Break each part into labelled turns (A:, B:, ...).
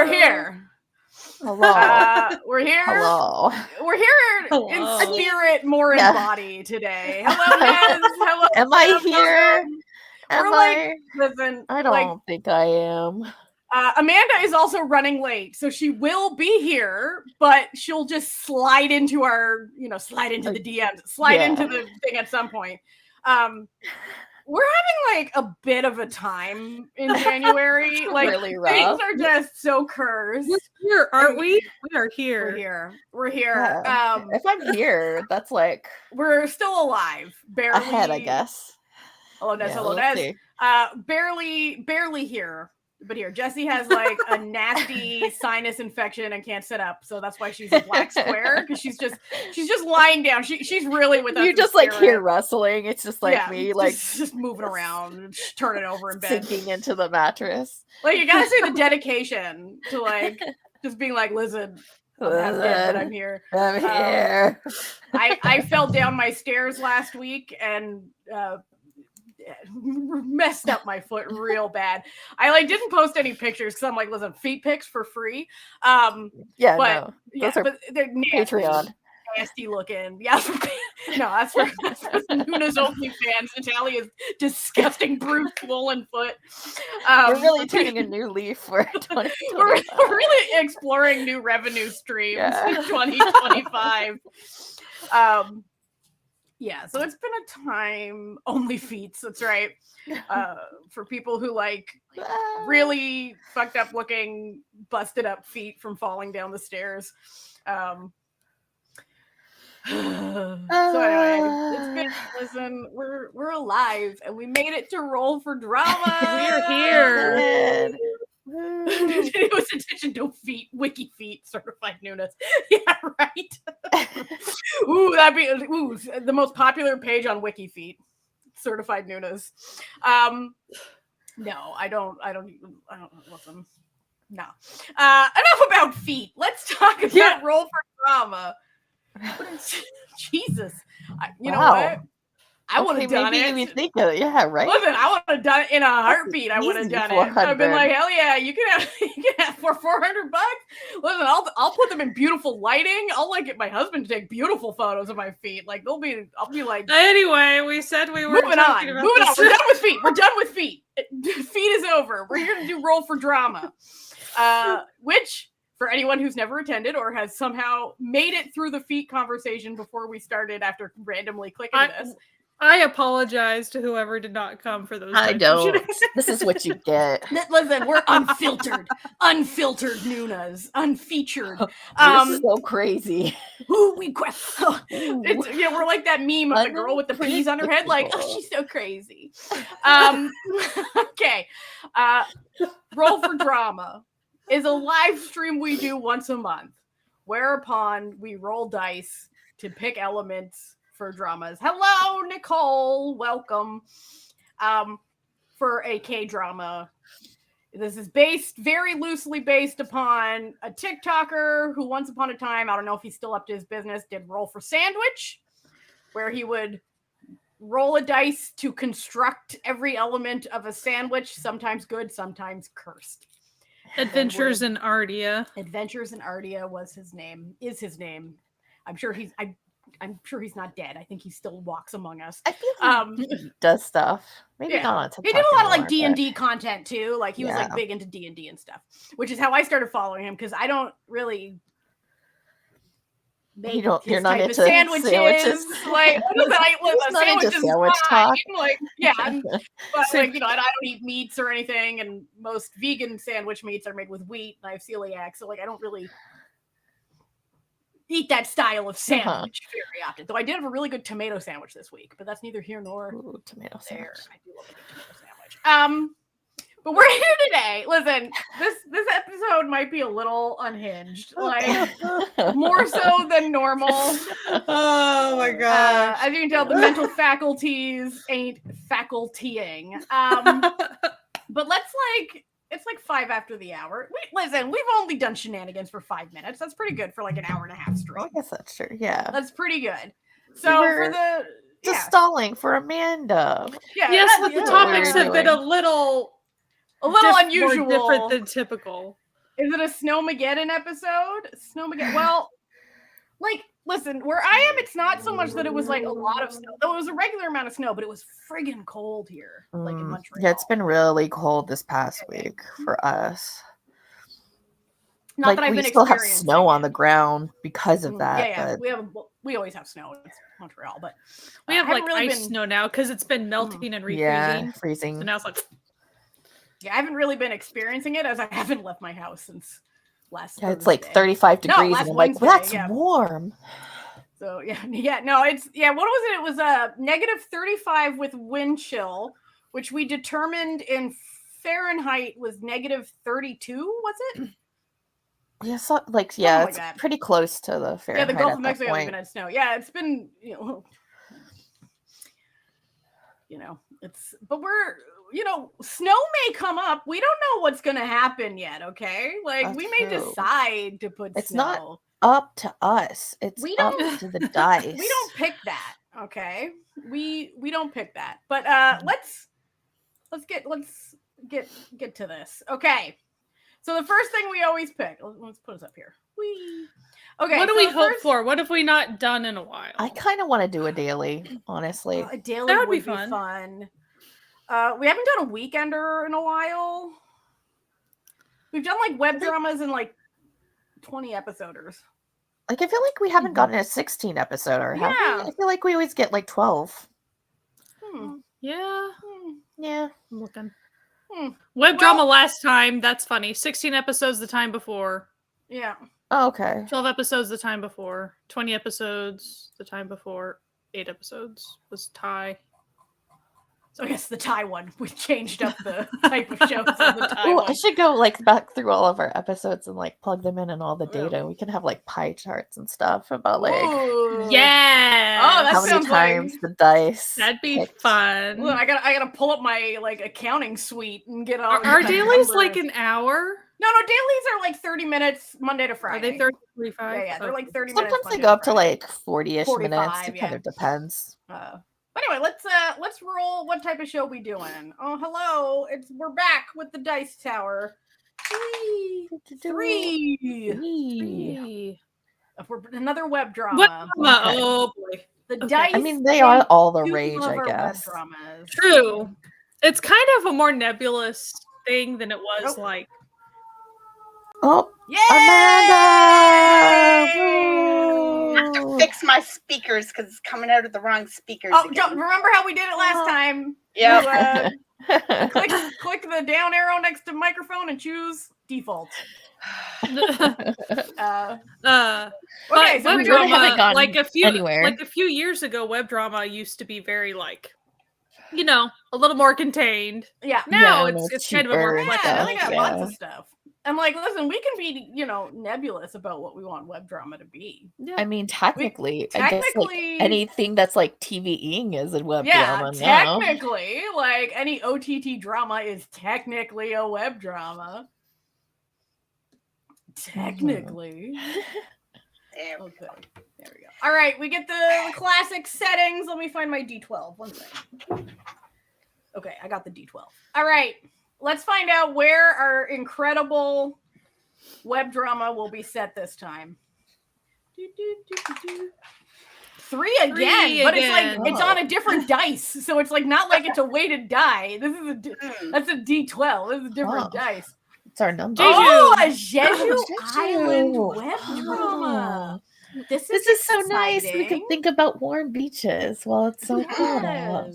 A: we're here.
B: Hello.
A: We're here.
B: Hello.
A: We're here
C: Hello.
A: in spirit, more in body today. Hello, Nez. Hello.
B: Am I here? Am I?
A: Listen,
B: I don't think I am.
A: Amanda is also running late, so she will be here, but she'll just slide into our, slide into the DMs, into the thing at some point. We're having a bit of a time in January.
B: Really rough.
A: Things are just so cursed.
C: We're here, aren't we? We are here.
A: We're here.
B: Yeah. If I'm here, that's
A: we're still alive. Barely
B: ahead, I guess.
A: Hello, Nez. Hello, Nez. Barely here. But here, Jessie has a nasty sinus infection and can't sit up, so that's why she's a black square, because she's just lying down. She's really with us.
B: You just hear rustling. It's just me
A: just moving around, turning over in bed,
B: sinking into the mattress.
A: You gotta say the dedication to just being listen, I'm here.
B: I'm here.
A: I fell down my stairs last week and messed up my foot real bad. I didn't post any pictures because I'm listen, feet pics for free. Those are they're nasty,
B: Patreon.
A: nasty looking. Yeah, no, that's for Noonas OnlyFans. Natalia's disgusting, bruised, swollen foot.
B: We're really turning a new leaf for 2025.
A: We're really exploring new revenue streams in 2025. Yeah, so it's been a time. Only feet, that's right. For people who really fucked up looking, busted up feet from falling down the stairs. So anyway, it's been, listen, we're alive and we made it to Roll4Drama.
C: We're here.
A: It was attention to feet, wiki feet, certified Noonas. Yeah, right. That'd be the most popular page on wiki feet, certified Noonas. No, I don't listen. No. Enough about feet. Let's talk about Roll4Drama. Jesus. You know what? I would have done it.
B: Maybe think of it. Yeah, right.
A: Listen, I would have done it in a heartbeat. I would have done it. I've been hell yeah, you can have for $400. Listen, I'll put them in beautiful lighting. I'll get my husband to take beautiful photos of my feet. I'll be
C: Anyway, we said we were
A: moving on. We're done with feet. We're done with feet. Feet is over. We're here to do Roll4Drama. Which, for anyone who's never attended or has somehow made it through the feet conversation before we started after randomly clicking this.
C: I apologize to whoever did not come for those.
B: I don't. This is what you get.
A: Listen, we're unfiltered Noonas, unfeatured.
B: We're so crazy.
A: We're like that meme of the girl with the peas on her head, she's so crazy. Okay. Roll4Drama is a live stream we do once a month, whereupon we roll dice to pick elements for dramas. Hello, Nicole. Welcome. For a KDrama. This is very loosely based upon a TikToker who once upon a time, I don't know if he's still up to his business, did Roll4Sandwich, where he would roll a dice to construct every element of a sandwich, sometimes good, sometimes cursed.
C: Adventures in Ardia.
A: Adventures in Ardia is his name. I'm sure he's not dead. I think he still walks among us.
B: I feel he does stuff. Maybe not on TikTok.
A: He did a lot of D&D content too. He was big into D&D and stuff, which is how I started following him because I don't really make
B: you're not into
A: sandwiches.
B: Sandwiches sandwich talk.
A: But I don't eat meats or anything, and most vegan sandwich meats are made with wheat, and I have celiac, so I don't really eat that style of sandwich very often. Though I did have a really good tomato sandwich this week, but that's neither here nor
B: tomato
A: there.
B: sandwich.
A: I do love a good tomato sandwich. But we're here today. Listen, this episode might be a little unhinged, more so than normal.
C: Oh my god!
A: As you can tell, the mental faculties ain't facultying. But it's 5 after the hour. We've only done shenanigans for 5 minutes. That's pretty good for an hour and a half stream.
B: I guess that's true. Yeah,
A: that's pretty good. So
B: just stalling for Amanda.
A: Yeah,
C: yes, but the topics have been a little
A: unusual,
C: more different than typical.
A: Is it a Snowmageddon episode? Snowmageddon. Well, like, listen, where I am, it's not so much that it was like a lot of snow. Though it was a regular amount of snow, but it was friggin' cold here, like in Montreal.
B: Yeah, it's been really cold this past week for us.
A: Not
B: like
A: that I've
B: we
A: been
B: still have
A: experiencing
B: snow
A: it.
B: on the ground because of that.
A: Yeah.
B: But...
A: We always have snow. It's Montreal, but
C: We have like
A: really
C: ice snow now because it's been melting and refreezing.
B: Yeah, freezing.
C: So now it's like.
A: Yeah, I haven't really been experiencing it as I haven't left my house since last.
B: Yeah, it's
A: Thursday.
B: like 35 degrees,
A: last
B: and I'm like, well,
A: Wednesday,
B: that's warm.
A: So no, it's what was it? It was negative 35 with wind chill, which we determined in Fahrenheit was negative 32. Was it?
B: Yeah, so it's
A: that.
B: pretty close to the Fahrenheit.
A: Yeah, the Gulf of Mexico even had snow. Yeah, it's been but we're snow may come up. We don't know what's gonna happen yet. Okay, like
B: That's
A: we may
B: true.
A: decide to put
B: It's
A: snow.
B: not up to us. It's up to the dice.
A: We don't pick that. Okay, we don't pick that. But let's get to this. Okay, so the first thing we always pick. Let's put us up here. Whee. Okay,
C: what do we hope for? What have we not done in a while?
B: I kind of want to do a daily, honestly.
A: A daily
C: that would be
A: fun. We haven't done a weekender in a while. We've done like web dramas and like 20 episoders.
B: Like I feel like we haven't gotten a 16 episoder. Have we? I feel like we always get like 12.
C: Yeah.
B: Yeah.
C: I'm looking. Web drama last time. That's funny. 16 episodes the time before.
A: Yeah.
B: Oh, okay.
C: 12 episodes the time before. 20 episodes the time before. 8 episodes was Thai.
A: So I guess the Thai one. We changed up the type of shows on the Thai one.
B: I should go back through all of our episodes and plug them in and all the data. We can have pie charts and stuff about
C: yeah.
A: Oh, that
B: how many times the dice.
C: That'd be fun.
A: Well, I gotta pull up my accounting suite and get all.
C: Are dailies like an hour?
A: No, dailies are like 30 minutes Monday to Friday.
C: Are they 30, 45?
A: Yeah, they're like 30
B: minutes.
A: Sometimes
B: they go up to 40-ish minutes. It kind of depends.
A: But anyway, let's roll. What type of show we doing? Oh, hello! We're back with the Dice Tower. Three. For another web drama.
C: Oh boy!
A: The dice.
B: I mean, they are all the rage, I guess.
A: Web dramas.
C: True. It's kind of a more nebulous thing than it was like.
B: Oh,
A: yay!
B: Amanda!
D: I have to fix my speakers because it's coming out of the wrong speakers.
A: Oh, remember how we did it last time?
D: Yeah.
A: Click the down arrow next to microphone and choose default.
C: Okay,
A: so
C: web drama, like a few years ago, web drama used to be very a little more contained.
A: Yeah.
C: Now it's kind of a more flexible.
A: Now they got lots of stuff. And listen, we can be, nebulous about what we want web drama to be.
B: Yeah. I mean, technically, I guess anything that's TVing is a web drama now.
A: Technically, any OTT drama is technically a web drama. Technically. Okay, there we go. All right, we get the classic settings. Let me find my D12. One second. Okay, I got the D12. All right. Let's find out where our incredible web drama will be set this time. 3 again, but it's on a different dice, so it's not like it's a weighted die. That's a D12. This is a different dice.
B: It's our number.
A: Oh, a Jeju Island web drama. This is
B: so nice. We can think about warm beaches while it's so cold out.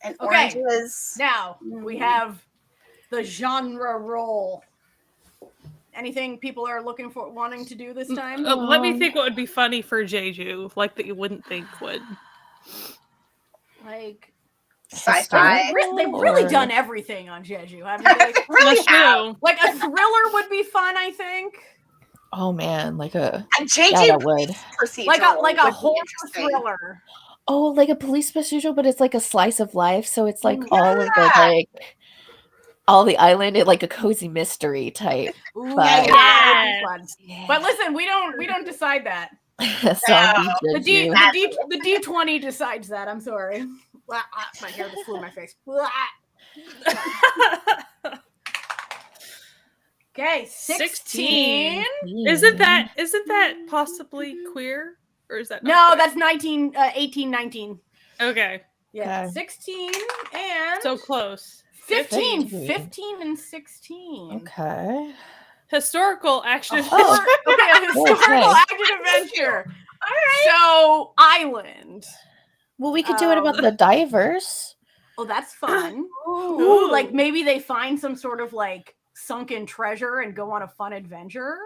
D: And oranges.
A: Now we have the genre roll. Anything people are wanting to do this time?
C: Let me think what would be funny for Jeju, that you wouldn't think would.
D: Sci-fi.
A: They've really done everything on Jeju, haven't they?
D: Really have.
A: A thriller would be fun, I think.
B: Oh man,
D: a JJ
B: would.
D: Procedural
A: like a horror thriller.
B: Oh, like a police procedural, but it's a slice of life. So it's all of the all the island, like a cozy mystery type.
A: Ooh, yeah. But listen, we don't decide that. The D20 decides that. I'm sorry. My hair just flew in my face. Okay, 16.
C: Isn't that possibly queer? Or is that not
A: No,
C: queer?
A: that's 19, 18, 19.
C: Okay.
A: Yeah,
B: Okay.
A: 16 and
C: So close.
A: 15.
B: 15.
A: 15 and 16.
B: Okay.
C: Historical action.
A: Okay, a historical
B: Okay.
A: action adventure. All right. So, island.
B: Well, we could do it about the divers.
A: Oh, that's fun.
D: Ooh.
A: Ooh, like maybe they find some sort of like sunken treasure and go on a fun adventure.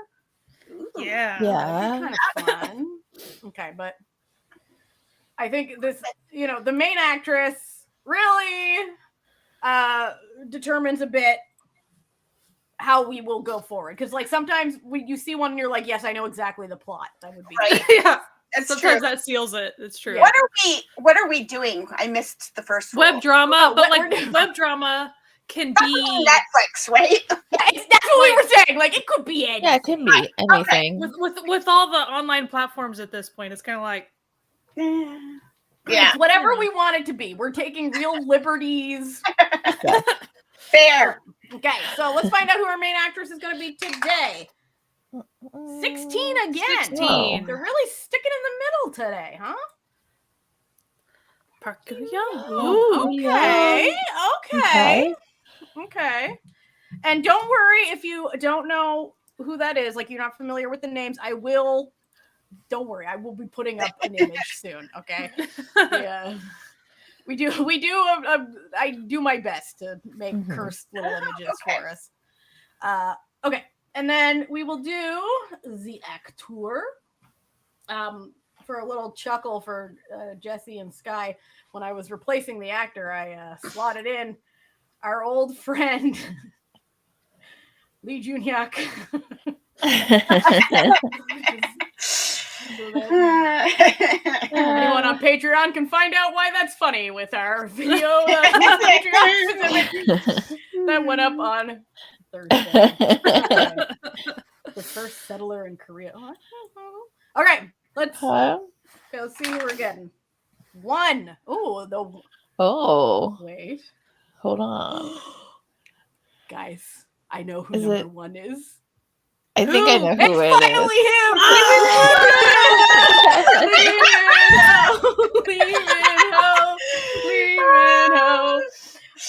C: Yeah.
B: Yeah.
A: That'd be kind of fun. Okay, but I think this, the main actress really determines a bit how we will go forward. Because like sometimes you see one and you're like, yes, I know exactly the plot. That would be
D: Right.
C: Yeah.
D: That's
C: Sometimes
D: true.
C: that seals it. It's true.
A: Yeah.
D: What are we doing? I missed the first
C: Web
D: roll.
C: drama, but
A: we're
C: like web drama can
D: That's
C: be
D: on Netflix, right?
A: that's what we were saying. Like it could be anything.
B: Yeah, it can be anything.
C: with all the online platforms at this point. It's kind of like
D: Yeah.
A: It's whatever we want it to be. We're taking real liberties.
D: Fair.
A: Okay, so let's find out who our main actress is going to be today. 16 again.
C: 16.
A: They're really sticking in the middle today, huh?
C: Park Young.
A: Ooh, okay.
B: Okay.
A: Okay. And don't worry if you don't know who that is, like you're not familiar with the names. Don't worry, I will be putting up an image soon, okay? Yeah. I do my best to make cursed little images for us. Okay. And then we will do the actor. For a little chuckle for Jesse and Sky, when I was replacing the actor, I slotted in our old friend Lee Juniak. Anyone on Patreon can find out why that's funny with our video that went up on Thursday. The first settler in Korea. All right, let's go see who we're getting. 1.
B: Oh,
A: Wait.
B: hold on.
A: Guys, I know who
B: Is
A: number
B: it-
A: 1 is.
B: I think I know
A: It's
B: who it
A: finally
B: is.
A: Lee Min-ho.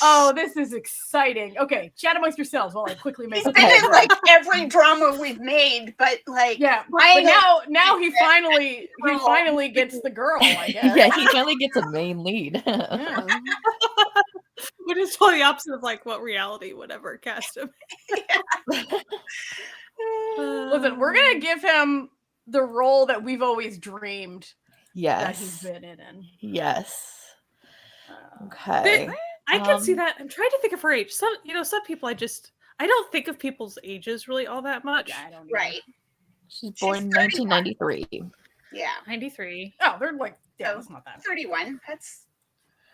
A: Oh, this is exciting. Okay, chat amongst yourselves while I quickly make
D: He's been in like every drama we've made, but like
A: but now he finally gets the girl, I guess.
B: Yeah, he finally gets a main lead.
A: Yeah.
C: Which is totally opposite of like what reality would ever cast him.
A: Listen, we're gonna give him the role that we've always dreamed that he's
B: Yes.
A: been in.
B: Yes. Okay.
C: I can see that. I'm trying to think of her age. Some people I don't think of people's ages really all that much.
A: Yeah, I don't know.
D: right.
B: She's born in
D: 31.
B: 1993.
D: Yeah.
C: 93.
A: Oh, they're like, that's not that.
D: 31. That's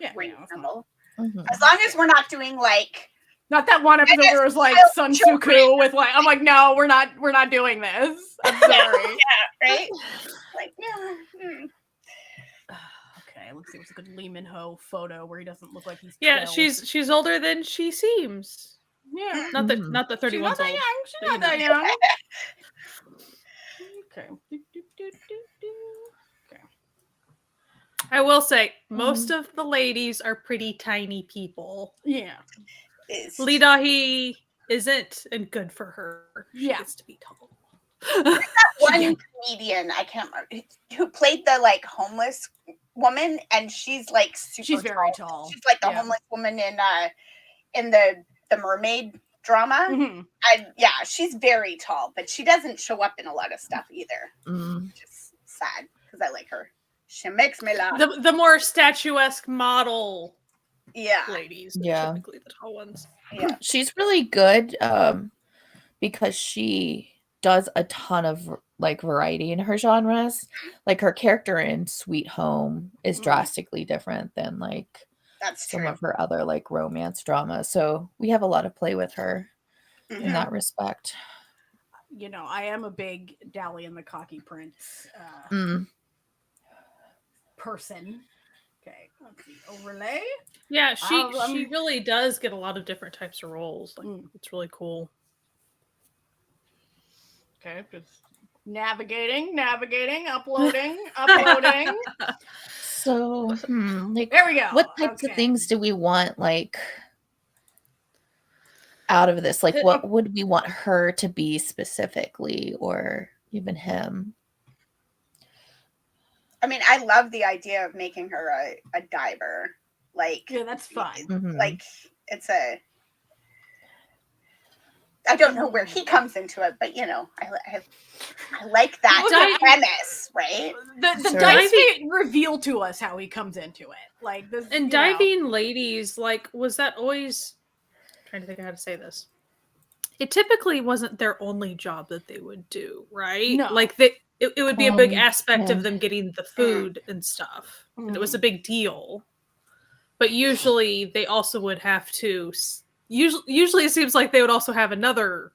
A: Yeah,
D: reasonable.
B: Mhm.
D: As long as we're not doing like
A: not that one episode where it was like Sun Suku with like, I'm like, no, we're not doing this. I'm sorry.
D: right? Like, yeah.
A: Okay, let's see what's a good Lee Min-ho photo where he doesn't look like he's 12.
C: Yeah, she's older than she seems.
A: Yeah.
C: Not that
B: Mhm.
C: 31's old.
A: She's not that young. Okay. Okay.
C: I will say most of the ladies are pretty tiny people.
A: Yeah.
C: Lee Da-hee isn't, and good for her. She
A: Yeah.
C: gets to be tall.
D: One comedian, I can't remember, who played the like homeless woman, and she's like super
A: She's very tall.
D: She's like the
A: Yeah.
D: homeless woman in the mermaid drama.
A: Mhm.
D: And yeah, she's very tall, but she doesn't show up in a lot of stuff either.
B: Mm.
D: Which is sad because I like her. She makes me laugh.
C: The more statuesque model
D: Yeah.
C: ladies,
B: Yeah.
C: typically the tall ones.
D: Yeah.
B: She's really good because she does a ton of like variety in her genres. Like her character in Sweet Home is drastically different than like
D: That's
B: some
D: true.
B: of her other like romance dramas. So we have a lot of play with her in that respect.
A: You know, I am a big Dally and the Cocky Prince person. Okay, let's see. Overlay.
C: Yeah, she really does get a lot of different types of roles. Like
A: Mm.
C: it's really cool.
A: Okay, just navigating, uploading.
B: So, like,
A: There we go.
B: what types of things do we want, like, out of this? Like, what would we want her to be specifically, or even him?
D: I mean, I love the idea of making her a diver. Like,
A: yeah, that's fine.
D: Like, it's a. I don't know where he comes into it, but you know, I like that premise, right?
A: The dice may reveal to us how he comes into it, like this.
C: And diving ladies, like, was that always? I'm trying to think of how to say this. It typically wasn't their only job that they would do, right?
A: No.
C: Like it would be a big aspect of them getting the food and stuff. And it was a big deal. But usually they also would have to. Usually it seems like they would also have another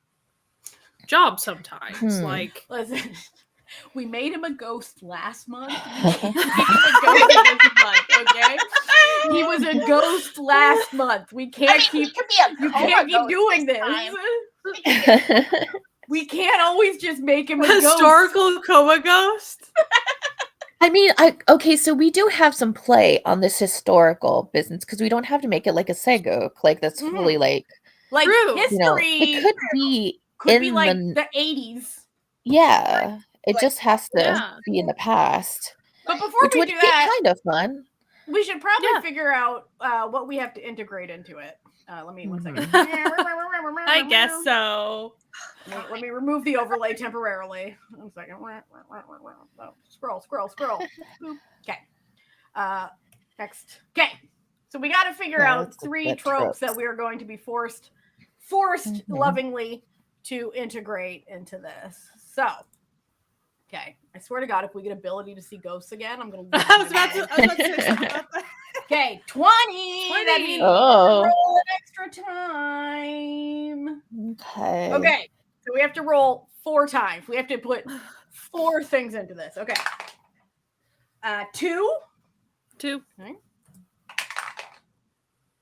C: job sometimes. Like,
A: listen, we made him a ghost last month. We made him a ghost this month, okay? He was a ghost last month. We can't keep doing this. We can't always just make him a
C: historical coma ghost.
B: I mean, okay, so we do have some play on this historical business because we don't have to make it like a Seguk, like that's fully like
A: history.
B: You know, it could be
A: like the 80s.
B: Yeah, it just has to be in the past.
A: But before we do that,
B: kind of fun.
A: We should probably figure out what we have to integrate into it. Let me 1 second.
C: I guess so.
A: Let me remove the overlay temporarily. 1 second. Scroll. Okay. Next. Okay. So we got to figure out 3 tropes that we are going to be forced lovingly to integrate into this. So, okay. I swear to God, if we get ability to see ghosts again, I'm going to.
C: I was about to say something about that.
A: Okay, 20. That means roll an extra time.
B: Okay.
A: Okay, so we have to roll 4 times. We have to put 4 things into this. Okay. 2. Okay.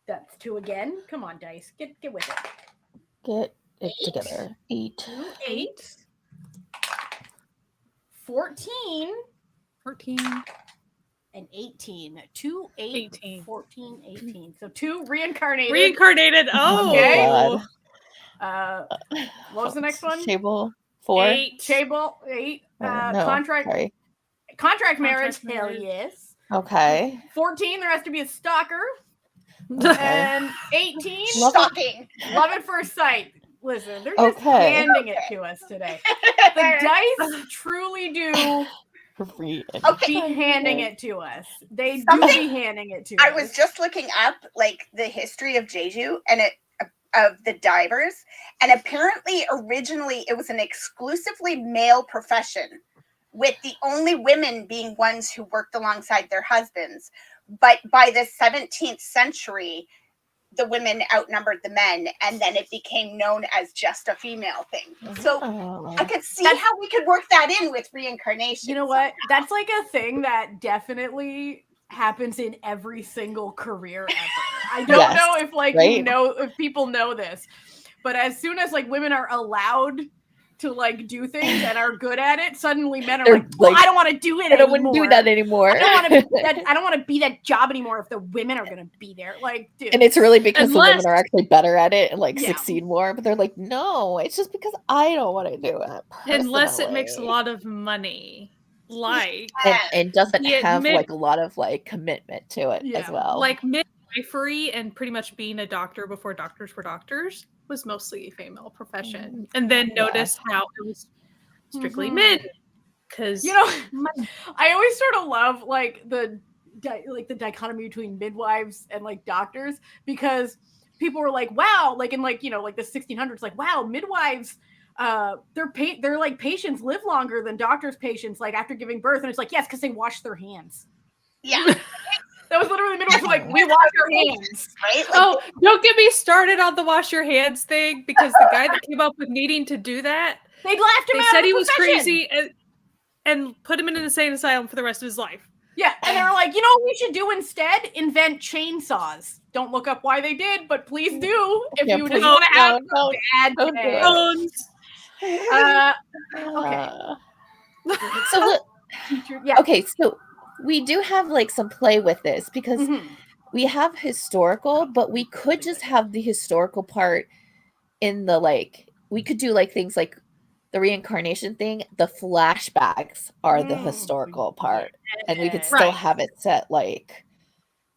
A: That's 2 again. Come on, dice. Get with it.
B: Get it together. 8.
A: 2, 8. 14. And 18. 2, 8, 18. 14, 18. So 2 reincarnated.
C: Oh,
A: okay. What was the next one?
B: Chable 4.
A: 8. Chable 8. Contract marriage. Hell yes.
B: Okay.
A: 14. There has to be a stalker.
B: Okay.
A: And 18.
D: Stalking.
A: Love at first sight. Listen, they're just handing it to us today. The dice truly do. Be handing it to us. They do be handing it to us.
D: I was just looking up like the history of Jeju and of the divers, and apparently originally it was an exclusively male profession, with the only women being ones who worked alongside their husbands. But by the 17th century, the women outnumbered the men, and then it became known as just a female thing. So I could see how we could work that in with reincarnation.
A: You know what? That's like a thing that definitely happens in every single career ever. I don't know if if people know this, but as soon as like women are allowed to like do things and are good at it, suddenly men are like, I don't want to do it anymore.
B: I wouldn't do that anymore.
A: I don't want to be that job anymore if the women are going to be there. Like, dude.
B: And it's really because the women are actually better at it and like succeed more, but they're like, no, it's just because I don't want to do it.
C: Unless it makes a lot of money. Like,
B: and doesn't have like a lot of like commitment to it as well.
C: Like midwifery and pretty much being a doctor before doctors were doctors was mostly a female profession, and then notice how it was strictly men. Because
A: I always sort of love like the dichotomy between midwives and like doctors, because people were like, wow, like in like like the 1600s, like wow, midwives. Their like patients live longer than doctors' patients like after giving birth, and it's like yes, because they wash their hands.
D: Yeah.
A: That was literally midwives were like, we wash our hands.
D: Right? Like,
C: oh, don't get me started on the wash your hands thing, because the guy that came up with needing to do that,
A: they laughed him out.
C: They said he was crazy and put him in an insane asylum for the rest of his life.
A: Yeah, and they were like, you know what we should do instead? Invent chainsaws. Don't look up why they did, but please do if you just want to have a bad day. Okay.
B: So look,
A: Yeah.
B: okay, so we do have like some play with this because
A: Mhm.
B: we have historical, but we could just have the historical part in the like we could do like things like the reincarnation thing. The flashbacks are the historical part, and we could still
C: Right.
B: have it set like.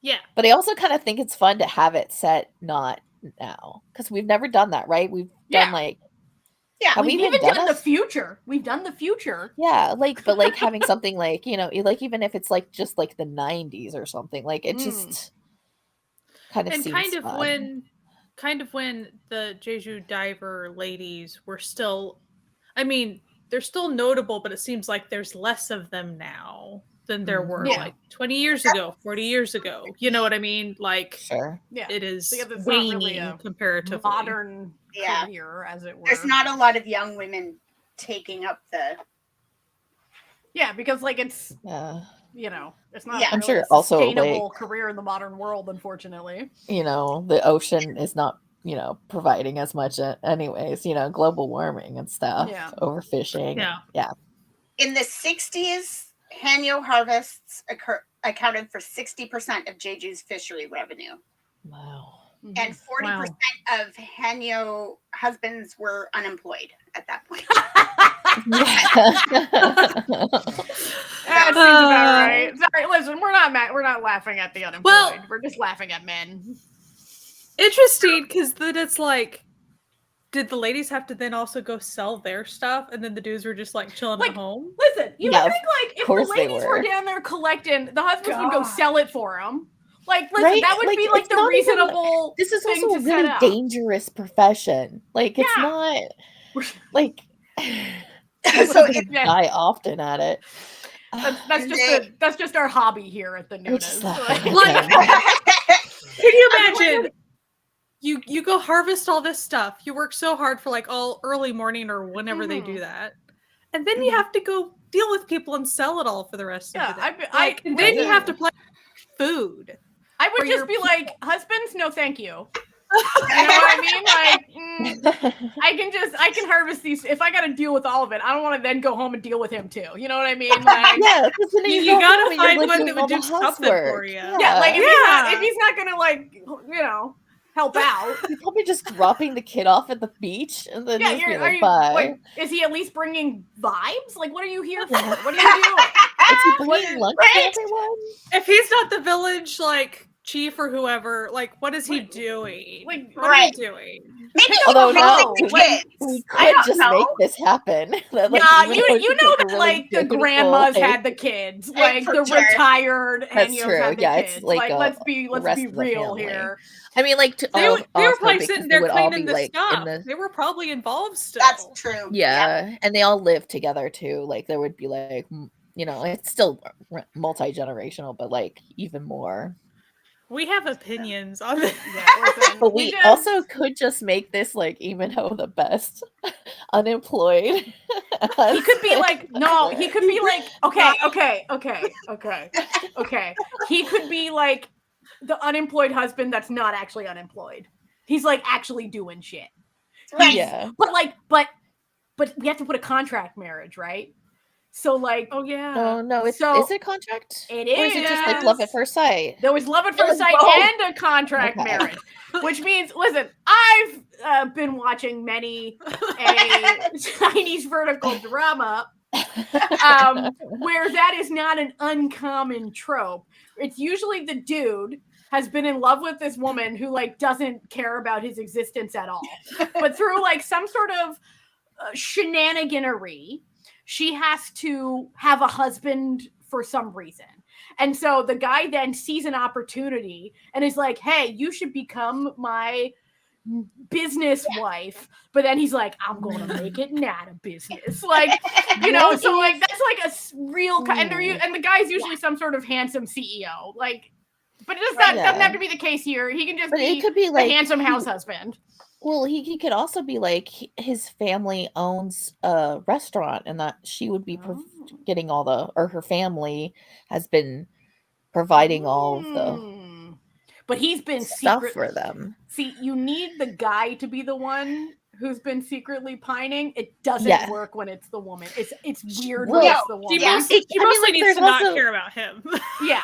C: Yeah.
B: But I also kind of think it's fun to have it set not now because we've never done that, right? We've done like.
D: Yeah,
B: Have we
A: We've even done the future. We've done the future.
B: Yeah, like, but like having something like, like even if it's like just like the 90s or something, like it just kind of
C: And
B: seems
C: kind of when the Jeju diver ladies were still, I mean, they're still notable, but it seems like there's less of them now than there were like 20 years ago, 40 years ago. You know what I mean? Like,
B: sure.
C: it is
A: Because it's
C: waning
A: not really a
C: comparatively.
A: modern career, as it were.
D: There's not a lot of young women taking up the.
A: Yeah, because like it's it's not.
B: I'm
A: really
B: sure
A: a
B: also
A: sustainable
B: like
A: career in the modern world, unfortunately.
B: the ocean is not providing as much anyways, global warming and stuff, overfishing. Yeah.
D: In the 60s, Hanyo harvests accounted for 60% of Jeju's fishery revenue.
B: Wow.
D: And 40% of Hanyo husbands were unemployed at that point.
A: That seems about right. Sorry, listen, we're not laughing at the unemployed. We're just laughing at men.
C: Interesting, because then it's like, did the ladies have to then also go sell their stuff, and then the dudes were just like chilling at home?
A: Listen, you would think like if the ladies were down there collecting, the husbands would go sell it for them. Like, listen,
B: right?
A: that would be like the reasonable.
B: This is
A: thing
B: also a
A: to
B: really
A: set up.
B: dangerous profession. Like, it's not like
D: So
B: die often at it.
A: That's just our hobby here at the Noonas.
C: Can you imagine? You go harvest all this stuff. You work so hard for like all early morning or whenever they do that, and then you have to go deal with people and sell it all for the rest of the day. And then you have to play food.
A: I would just be like, husbands, no, thank you. You know what I mean? Like, I can harvest these. If I got to deal with all of it, I don't want to then go home and deal with him too. You know what I mean? Like,
C: you gotta find one that would do something for you.
A: Yeah, like if he's not gonna like, help out.
B: You're probably just dropping the kid off at the beach and then just be like, bye.
A: Like, is he at least bringing vibes? Like, what are you here for? What are you doing?
B: Is he bringing lunch for everyone?
C: If he's not the village, like, chief or whoever, like, what is he doing?
A: Like,
C: what are you doing?
D: Maybe
B: although
D: no,
B: we could just make this happen.
A: Like, you know that like the grandmas had the kids, like the retired Hanyos had the kids.
B: It's
A: like let's be real here.
B: I mean, like
C: they were probably sitting there cleaning the stuff. They were probably involved still.
D: That's true.
B: Yeah, and they all live together too. Like there would be like it's still multi-generational, but like even more.
C: We have opinions on this.
B: But we also could just make this like emo the best unemployed.
A: He could be like, no, he could be like, okay. He could be like the unemployed husband that's not actually unemployed. He's like actually doing shit.
D: Right.
B: Yeah.
A: But we have to put a contract marriage, right? So like,
C: oh yeah.
B: Oh no, is it contract?
A: It is.
B: Or is it just like love at first sight?
A: There was love at first sight and a contract marriage, which means, listen, I've been watching many a Chinese vertical drama where that is not an uncommon trope. It's usually the dude has been in love with this woman who like doesn't care about his existence at all, but through like some sort of shenaniganery, she has to have a husband for some reason. And so the guy then sees an opportunity and is like, hey, you should become my business wife. But then he's like, I'm going to make it not a business. Like, so like that's like a real, and the guy's usually some sort of handsome CEO. Like, but it doesn't have to be the case here. He can just be the handsome house husband.
B: Well, he could also be like his family owns a restaurant, and that she would be getting her family has been providing all of the.
A: But he's been
B: stuff for them.
A: See, you need the guy to be the one who's been secretly pining, it doesn't
B: Yeah.
A: work when it's the woman. It's weird
B: Well,
A: when it's the woman.
C: She
D: Yeah.
C: mostly,
B: I mean, like,
C: needs
B: there's
C: to not
B: also-
C: care about him.
A: Yeah.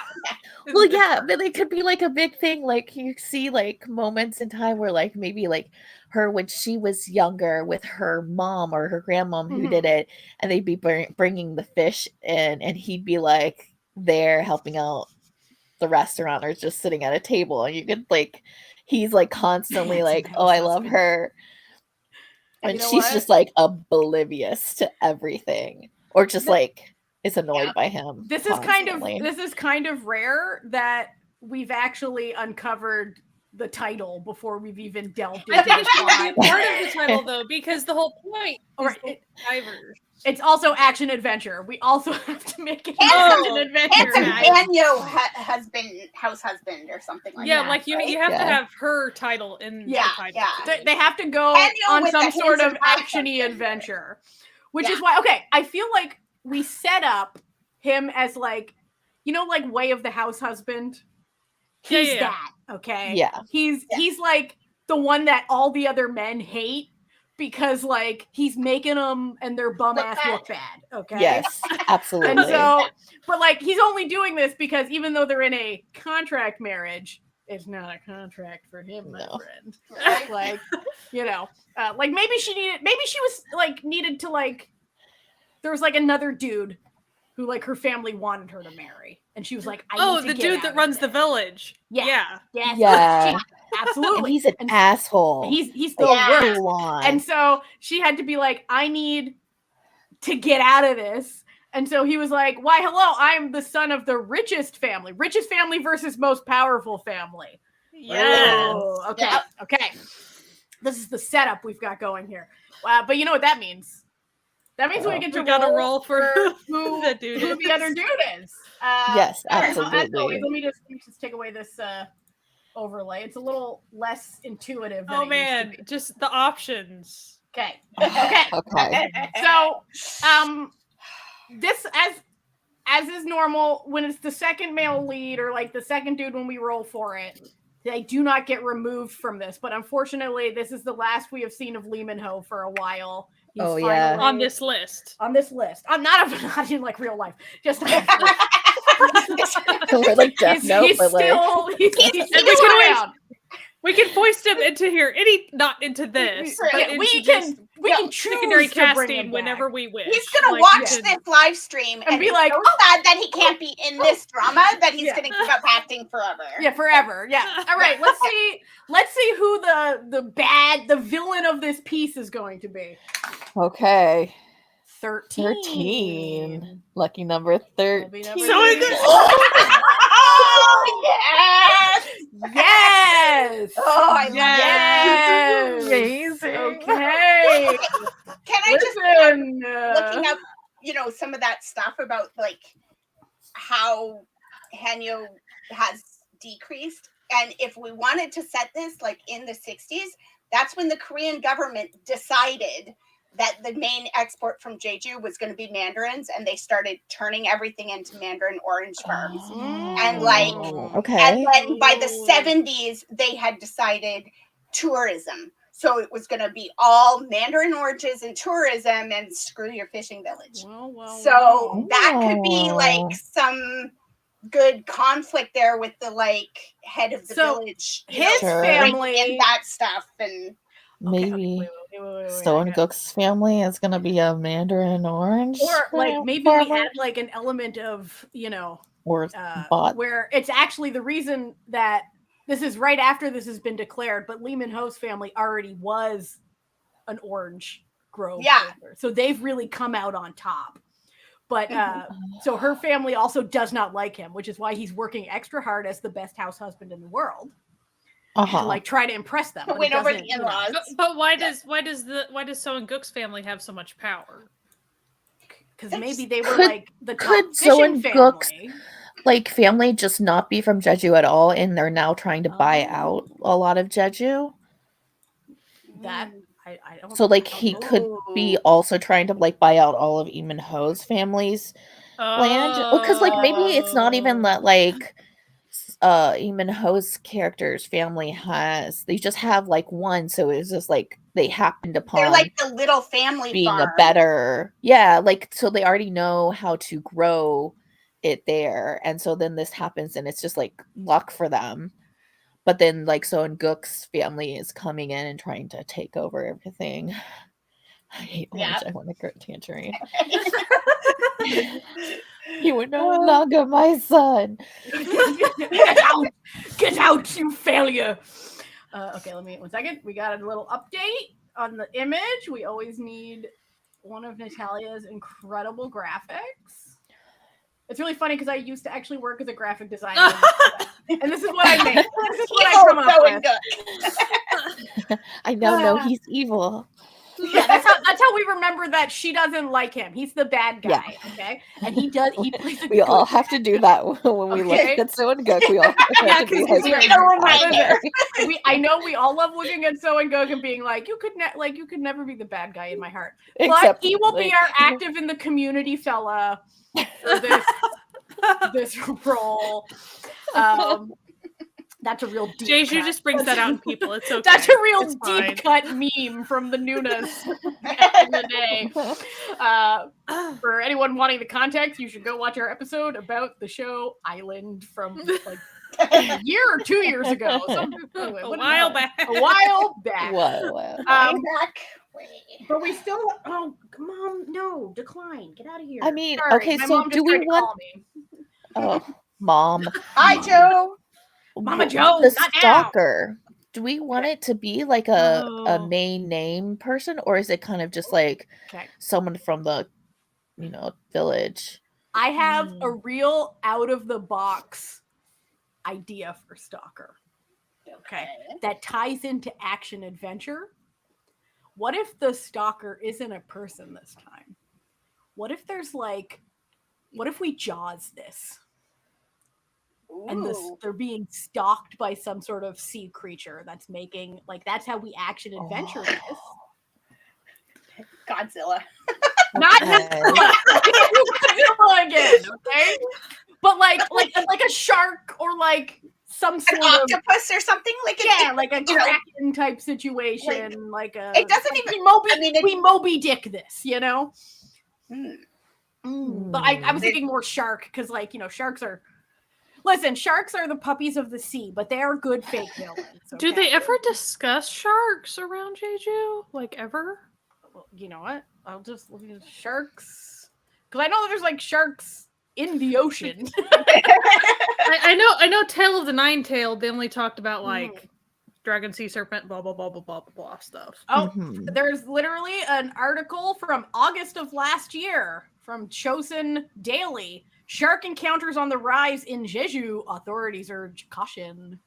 B: Well, yeah, but it could be like a big thing. Like you see, like moments in time where, like maybe like her when she was younger with her mom or her grandmom who did it, and they'd be bringing the fish in, and he'd be like there helping out the restaurant or just sitting at a table, and you could like he's like constantly
A: Handsome
B: like,
A: house
B: "Oh, I love
A: husband."
B: her," and
A: You know
B: she's
A: what?
B: just like oblivious to everything, or just like is annoyed
D: Yeah.
B: by him.
A: This is
B: constantly.
A: kind of rare that we've actually uncovered the title before we've even delved into
C: I think
A: the
C: it should
A: plot.
C: be part of the title though, because the whole point
A: All
C: is
A: right,
C: the divers.
A: It's also action adventure. We also have to make it
D: Handsome-
A: action adventure.
D: Handsome Daniel house husband or something like
C: Yeah,
D: that.
C: like you
D: right?
C: have to
B: Yeah.
C: have her title in
D: Yeah,
C: the title.
D: yeah.
A: They have to go
D: Daniel
A: on
D: with
A: some
D: the
A: sort of
D: handsome house
A: action-y
D: husband.
A: adventure. Which
D: Yeah.
A: is why, okay, I feel like we set up him as like, you know, like Way of the House Husband?
C: Yeah,
A: He's
C: yeah, yeah.
A: that, okay?
B: Yeah.
A: He's like the one that all the other men hate because like he's making them and their bum
D: Look
A: ass
D: bad.
A: look bad, okay?
B: Yes, absolutely.
A: And so, but like he's only doing this because even though they're in a contract marriage, it's not a contract for him, my
B: No.
A: friend.
D: Right?
A: Like, you know, like maybe she was like needed to like, there was like another dude who like her family wanted her to marry, and she was like, I
C: Oh,
A: need to
C: the
A: get
C: dude
A: out
C: that
A: of
C: runs the
A: this.
C: village.
A: Yeah.
C: Yeah.
A: Yes,
B: Yeah.
A: absolutely.
B: And he's an
A: And
B: asshole.
A: he's the
D: Yeah.
A: worst.
B: Full on.
A: And so she had to be like, I need to get out of this. And so he was like, why, hello, I'm the son of the richest family versus most powerful family.
C: Yes.
A: Oh, okay.
D: Yep.
A: Okay. This is the setup we've got going here. But you know what that means? That means we get to
C: We gotta roll for
A: who
C: the dude
A: who
C: is.
A: the other dude is.
B: Yes,
A: as
B: absolutely.
A: always, let me just take away this overlay. It's a little less intuitive than
C: Oh
A: it used
C: man,
A: to be.
C: just the options.
A: Okay. Okay.
B: Okay.
A: So, this as is normal when it's the second male lead or like the second dude when we roll for it, they do not get removed from this. But unfortunately, this is the last we have seen of Lehman Ho for a while. He's
B: Oh, yeah.
C: On this list.
A: on this list. I'm not in like real life. Just
B: We're like Death Note,
A: he's
B: but like
A: still
C: we
A: still
C: can
A: around.
C: We can foist him into here. Not into this.
D: Right.
C: But
A: Yeah,
C: into
A: we
C: just
A: can choose
C: secondary
A: to bring him
C: casting
A: back.
C: whenever we wish.
D: He's gonna
C: Like,
D: watch
C: we can-
D: this live stream and
A: be like,
D: so sad that he can't be in this drama that he's
A: Yeah.
D: gonna give up acting forever.
A: Yeah, forever. Yeah. All right. Let's see who the villain of this piece is going to be.
B: okay.
A: 13.
B: 13. Lucky number 13.
A: number
C: So I could-
D: Oh yes!
A: Yes.
D: Oh, I love
A: Yes.
B: This is amazing.
A: Okay.
D: it. Can I just
A: Listen,
D: looking up, some of that stuff about like how Hanyo has decreased, and if we wanted to set this like in the 60s, that's when the Korean government decided that the main export from Jeju was going to be mandarins, and they started turning everything into mandarin orange farms. And, like,
B: okay.
D: And then by the 70s, they had decided tourism. So it was going to be all mandarin oranges and tourism, and screw your fishing village. So that could be
B: Wow.
D: like some good conflict there with the like head of the
A: So,
D: village.
A: his
B: Sure.
A: family
D: and that stuff, and
B: Maybe
A: wait,
B: Stone Gook's family is gonna be a Mandarin Orange,
A: or like maybe we
B: farmer?
A: had like an element of
B: or bot.
A: where it's actually the reason that this is right after this has been declared, but Lehman Ho's family already was an orange grove holder. So they've really come out on top. But so her family also does not like him, which is why he's working extra hard as the best house husband in the world to like try to impress them.
D: win over the in-laws.
C: But why does Soen Gook's family have so much power?
A: Because maybe they were
B: Could-
A: like the top
B: could
A: fishing
B: Soen Gook's
A: family.
B: like family just not be from Jeju at all, and they're now trying to buy
A: Oh.
B: out a lot of Jeju.
A: That I don't.
B: So like
A: I don't
B: he could
A: know.
B: be also trying to like buy out all of Eamon Ho's family's land, because like maybe it's not even that like Eamon Ho's character's family has. They just have like one, so it's just like they happened upon.
D: They're like the little family
B: being
D: farm.
B: a better, yeah, like so they already know how to grow it there, and so then this happens, and it's just like luck for them. But then, like, so in Gook's family is coming in and trying to take over everything. I hate orange. I want to go tangerine. You were no longer my son.
A: Get out, you failure. Okay, let me 1 second. We got a little update on the image. We always need one of Natalia's incredible graphics. It's really funny because I used to actually work as a graphic designer. And this is what I make. This is what I come up with.
B: I know he's evil.
A: Yeah, that's how we remember that she doesn't like him. He's the bad guy, okay? And he plays a
B: we all have to do that when we look at So and Gook. We all have to be like,
A: I know we all love looking at So and Gook and being like, you could never be the bad guy in my heart.
B: Except,
A: but he will be our active in the community fella for this role. That's a real deep
C: Jeju just brings that out in people. It's okay.
A: That's a real deep cut meme from the Noonas back in the day. For anyone wanting the context, you should go watch our episode about the show Island from like a year or 2 years ago. Anyway,
C: a while back.
B: Wow.
A: But we still. Oh, Mom, no, decline. Get out of here.
B: I mean,
A: sorry,
B: okay,
A: my
B: so
A: mom just
B: do we
A: tried to
B: want?
A: call me.
B: Oh, Mom.
D: Hi, Joe.
A: Mama Joe,
B: the
A: not
B: stalker. Now. Do we want it to be like a main name person, or is it kind of just like someone from the, village?
A: I have a real out of the box idea for stalker. Okay, that ties into action adventure. What if the stalker isn't a person this time? What if we Jaws this?
D: Ooh.
A: And they're being stalked by some sort of sea creature that's making, that's how we action adventure this.
D: Godzilla.
A: Not Godzilla again, okay? But like a shark or like some sort
D: of octopus or something like
A: a Kraken type situation,
D: it doesn't even.
A: We Moby Dick this,
D: Mm.
A: But I was thinking more shark because sharks are. Listen, sharks are the puppies of the sea, but they are good fake villains. Okay?
C: Do they ever discuss sharks around Jeju? Like, ever?
A: Well, you know what? I'll just look at sharks. Because I know that there's, sharks in the ocean.
C: I know Tale of the Nine-Tailed, they only talked about, dragon, sea serpent, blah, blah, blah, blah, blah, blah stuff.
A: Oh, there's literally an article from August of last year from Chosun Daily. Shark encounters on the rise in Jeju. Authorities urge caution.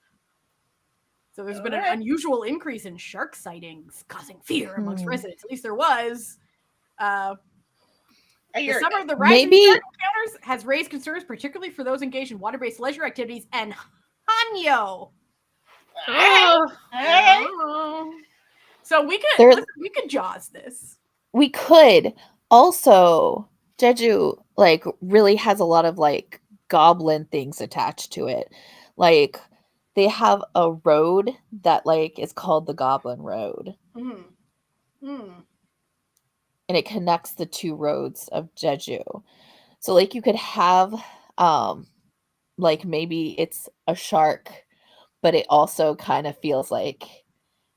A: So there's been an unusual increase in shark sightings, causing fear amongst residents. At least there was. The summer of the rise in shark encounters has raised concerns, particularly for those engaged in water-based leisure activities and Hanyo. So we could Jaws this.
B: We could. Also, Jeju really has a lot of goblin things attached to it. They have a road that is called the Goblin Road. And it connects the two roads of Jeju. So you could have maybe it's a shark, but it also kind of feels like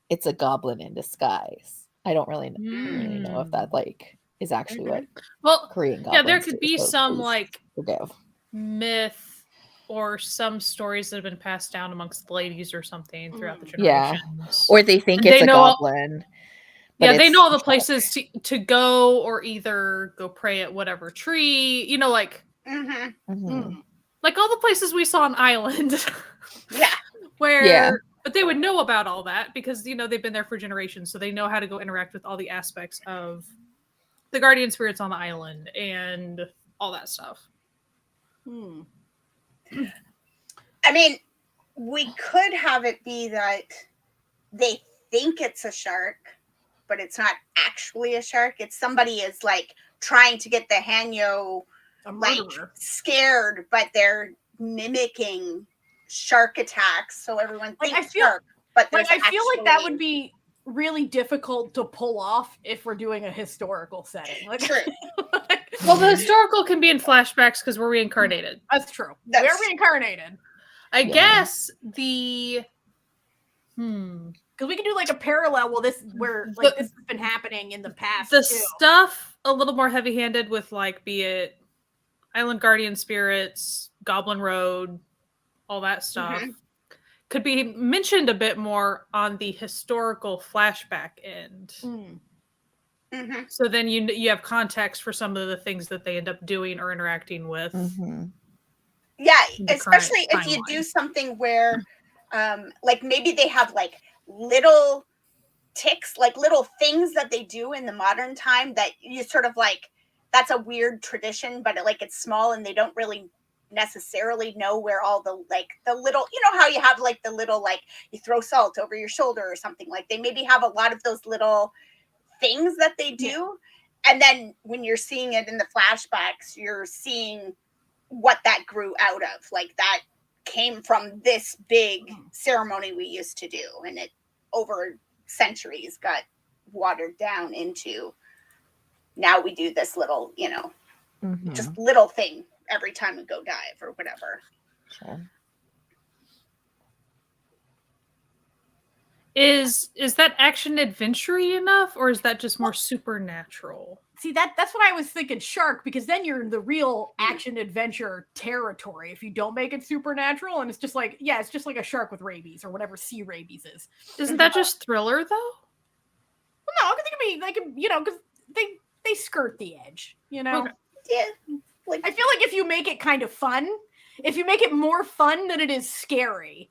B: it's a goblin in disguise. I don't really know if that is actually what Korean goblins
C: there could be some
B: forgive.
C: Myth or some stories that have been passed down amongst the ladies or something throughout the generations.
B: Or they think it's a goblin.
C: They know all the places to go, or either go pray at whatever tree, like all the places we saw on Island. But they would know about all that because they've been there for generations, so they know how to go interact with all the aspects of the guardian spirits on the island and all that stuff.
D: I mean, we could have it be that they think it's a shark, but it's not actually a shark. It's somebody is trying to get the Hanyo scared, but they're mimicking shark attacks, so everyone
A: Like,
D: thinks
A: I feel-
D: shark. But
A: Like,
D: there's
A: I feel like that
D: actually-
A: would be really difficult to pull off if we're doing a historical setting. Like,
D: True.
C: Well, the historical can be in flashbacks because we're reincarnated.
A: That's true.
D: That's-
A: We're reincarnated.
C: I
B: Yeah.
C: guess the
A: Because we can do like a parallel. Well, this where like this has been happening in the past.
C: the
A: too.
C: stuff a little more heavy-handed with like, be it Island Guardian Spirits, Goblin Road, all that stuff, could be mentioned a bit more on the historical flashback end. So then you have context for some of the things that they end up doing or interacting with.
D: Yeah,
C: the
D: especially
C: current
D: if you do
C: timeline.
D: something where, like maybe they have like little ticks, like little things that they do in the modern time that you sort of like, that's a weird tradition, but it's small and they don't really necessarily know where all the like the little, you know how you have like the little, like you throw salt over your shoulder or something, like they maybe have a lot of those little things that they do. And then when you're seeing it in the flashbacks, you're seeing what that grew out of, like that came from this big ceremony we used to do, and it over centuries got watered down into now we do this little, just little thing every time we go dive or whatever.
B: Sure.
C: Is that action adventure-y enough, or is that just more supernatural?
A: See, that's what I was thinking, shark, because then you're in the real action adventure territory if you don't make it supernatural, and it's just like, it's just like a shark with rabies or whatever sea rabies is.
C: Isn't that just thriller though?
A: Well, no, because it could be like, because they skirt the edge,
C: Okay.
D: Yeah, like
A: I feel like if you make it kind of fun, if you make it more fun than it is scary,